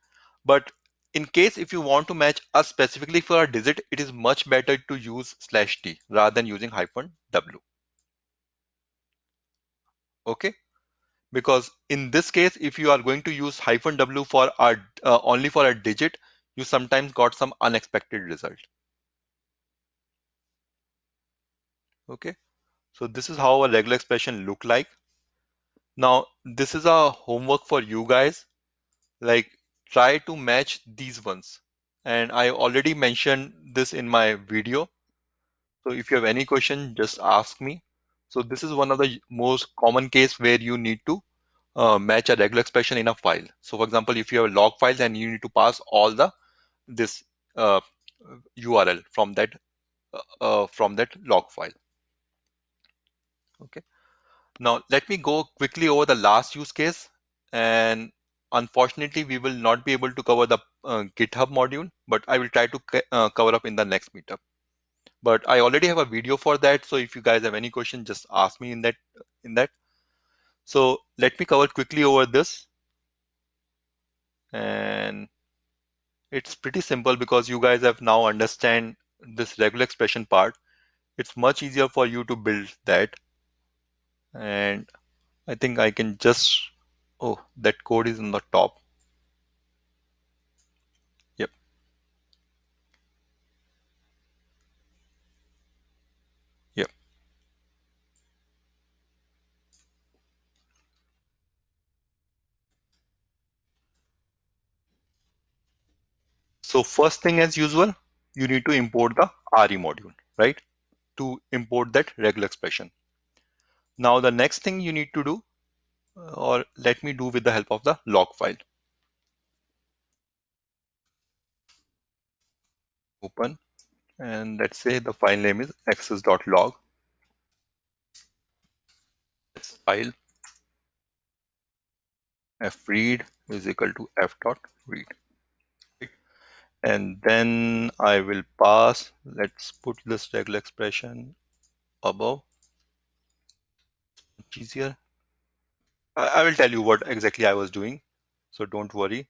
But in case if you want to match us specifically for a digit, it is much better to use slash D rather than using hyphen W. Okay. Because in this case, if you are going to use hyphen W for a, only for a digit, you sometimes got some unexpected result. Okay. So this is how a regular expression look like. Now, this is a homework for you guys. Like try to match these ones. And I already mentioned this in my video. So if you have any question, just ask me. So this is one of the most common case where you need to match a regular expression in a file. So for example, if you have a log files and you need to pass all the this uh, URL from that log file. Okay. Now let me go quickly over the last use case, and unfortunately we will not be able to cover the GitHub module, but I will try to cover up in the next meetup. But I already have a video for that, so if you guys have any question, just ask me in that. So let me cover quickly over this, and it's pretty simple because you guys have now understand this regular expression part. It's much easier for you to build that, and I think I can just, oh, that code is on the top. Yep. Yep. So first thing as usual, you need to import the RE module, right? To import that regular expression. Now the next thing you need to do, or let me do with the help of the log file. Open, and let's say the file name is access.log. This file fread is equal to f dot read. And then I will pass, let's put this regular expression above, much easier. I will tell you what exactly I was doing, so don't worry.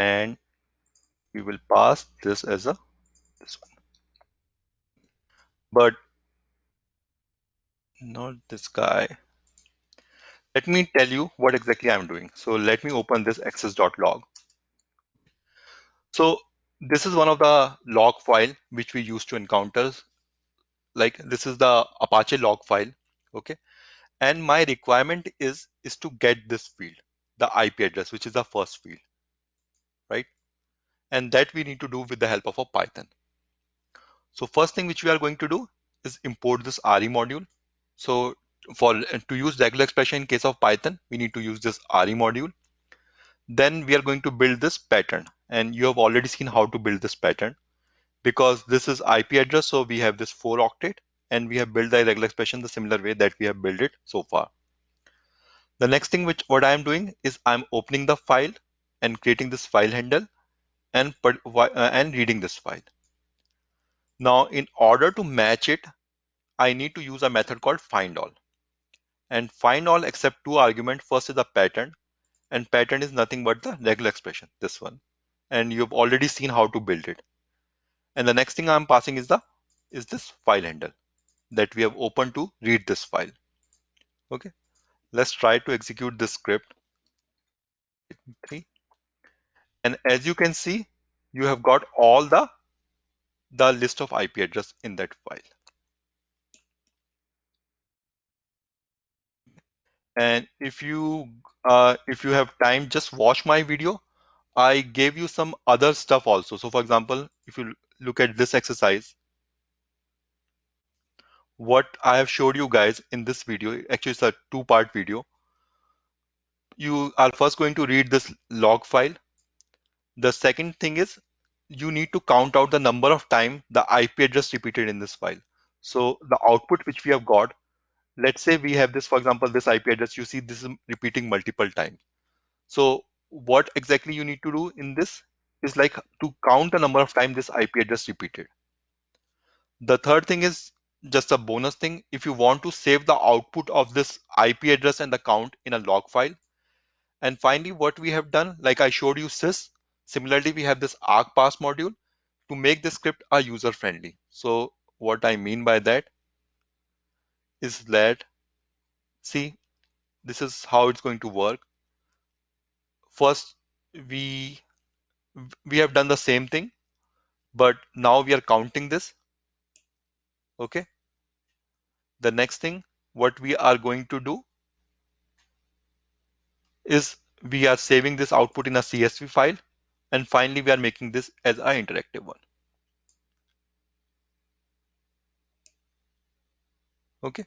And we will pass this as a this one, but not this guy. Let me tell you what exactly I'm doing. So let me open this access.log. So this is one of the log file which we used to encounter. Like this is the Apache log file. Okay. and my requirement is to get this field, the IP address, which is the first field, right? And that we need to do with the help of a Python. So first thing which we are going to do is import this RE module. So for to use regular expression in case of Python, we need to use this RE module. Then we are going to build this pattern, and you have already seen how to build this pattern. Because this is IP address, so we have this 4 octet, and we have built the regular expression the similar way that we have built it so far. The next thing which what I am doing is I'm opening the file and creating this file handle and reading this file. Now, in order to match it, I need to use a method called findAll. And findAll accept two arguments. First is the pattern, and pattern is nothing but the regular expression, this one. And you've already seen how to build it. And the next thing I'm passing is this file handle that we have opened to read this file. Okay, let's try to execute this script. 3. And as you can see, you have got all the list of IP address in that file. And if you have time, just watch my video. I gave you some other stuff also. So for example, if you look at this exercise, what I have showed you guys in this video, actually it's a two-part video. You are first going to read this log file. The second thing is you need to count out the number of time the IP address repeated in this file. So the output which we have got, let's say we have this, for example, this IP address, you see this is repeating multiple times. So what exactly you need to do in this is like to count the number of times this IP address repeated. The third thing is just a bonus thing. If you want to save the output of this IP address and the count in a log file. And finally, what we have done, like I showed you sys, similarly, we have this argparse module to make the script a user friendly. So what I mean by that is that, see, this is how it's going to work. First, we we have done the same thing, but now we are counting this. Okay. The next thing, what we are going to do is we are saving this output in a CSV file. And finally, we are making this as an interactive one. Okay.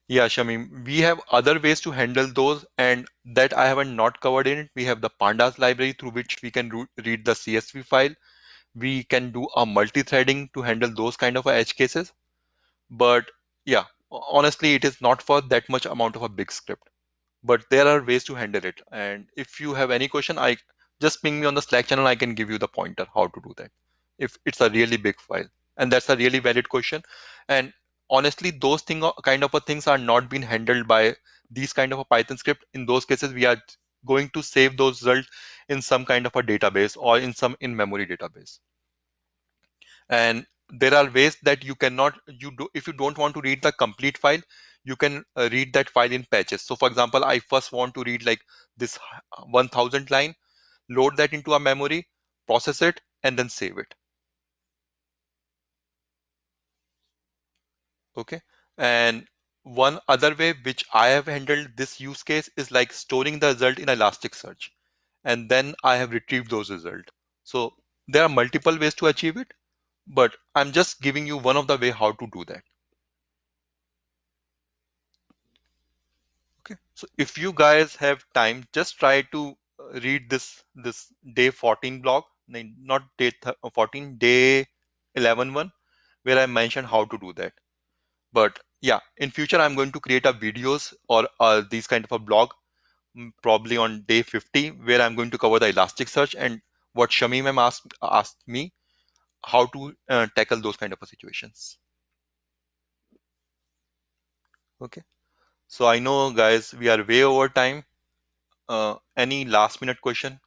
Yeah, Shamim, we have other ways to handle those, and that I haven't not covered in it. We have the pandas library through which we can read the CSV file. We can do a multi-threading to handle those kind of edge cases. But yeah, honestly, it is not for that much amount of a big script. But there are ways to handle it. And if you have any question, I just ping me on the Slack channel. I can give you the pointer how to do that if it's a really big file. And that's a really valid question. And honestly, those kind of a things are not being handled by these kind of a Python script. In those cases, we are going to save those results in some kind of a database or in some in-memory database. And there are ways that you cannot you do if you don't want to read the complete file, you can read that file in patches. So for example, I first want to read like this 1000 line, load that into a memory, process it, and then save it. Okay. And one other way which I have handled this use case is like storing the result in Elasticsearch, and then I have retrieved those results. So there are multiple ways to achieve it, but I'm just giving you one of the way how to do that. Okay, so if you guys have time, just try to read this day 14 blog, not day 14, day 11 one, where I mentioned how to do that. But yeah, in future I'm going to create a videos or these kind of a blog, probably on day 50, where I'm going to cover the Elasticsearch and what Shamim ma'am asked me how to tackle those kind of a situations. Okay, so I know guys we are way over time. Any last minute question?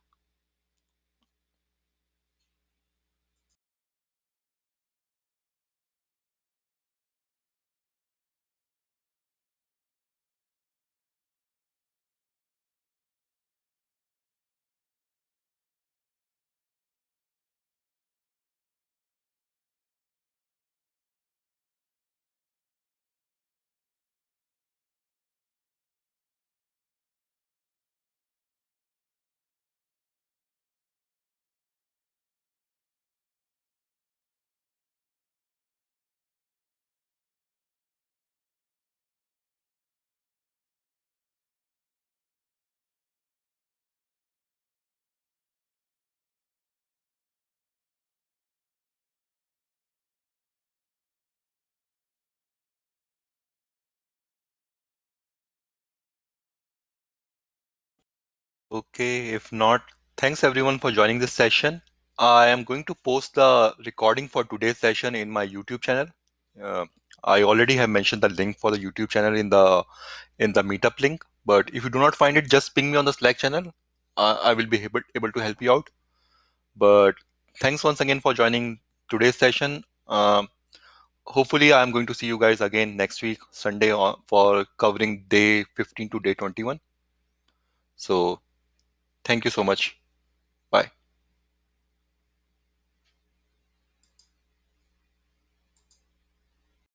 Okay, if not, thanks everyone for joining this session. I am going to post the recording for today's session in my YouTube channel. Uh, I already have mentioned the link for the YouTube channel in the meetup link. But if you do not find it, just ping me on the Slack channel. I will be able to help you out. But thanks once again for joining today's session. Hopefully, I'm going to see you guys again next week, Sunday, for covering day 15 to day 21. So, thank you so much.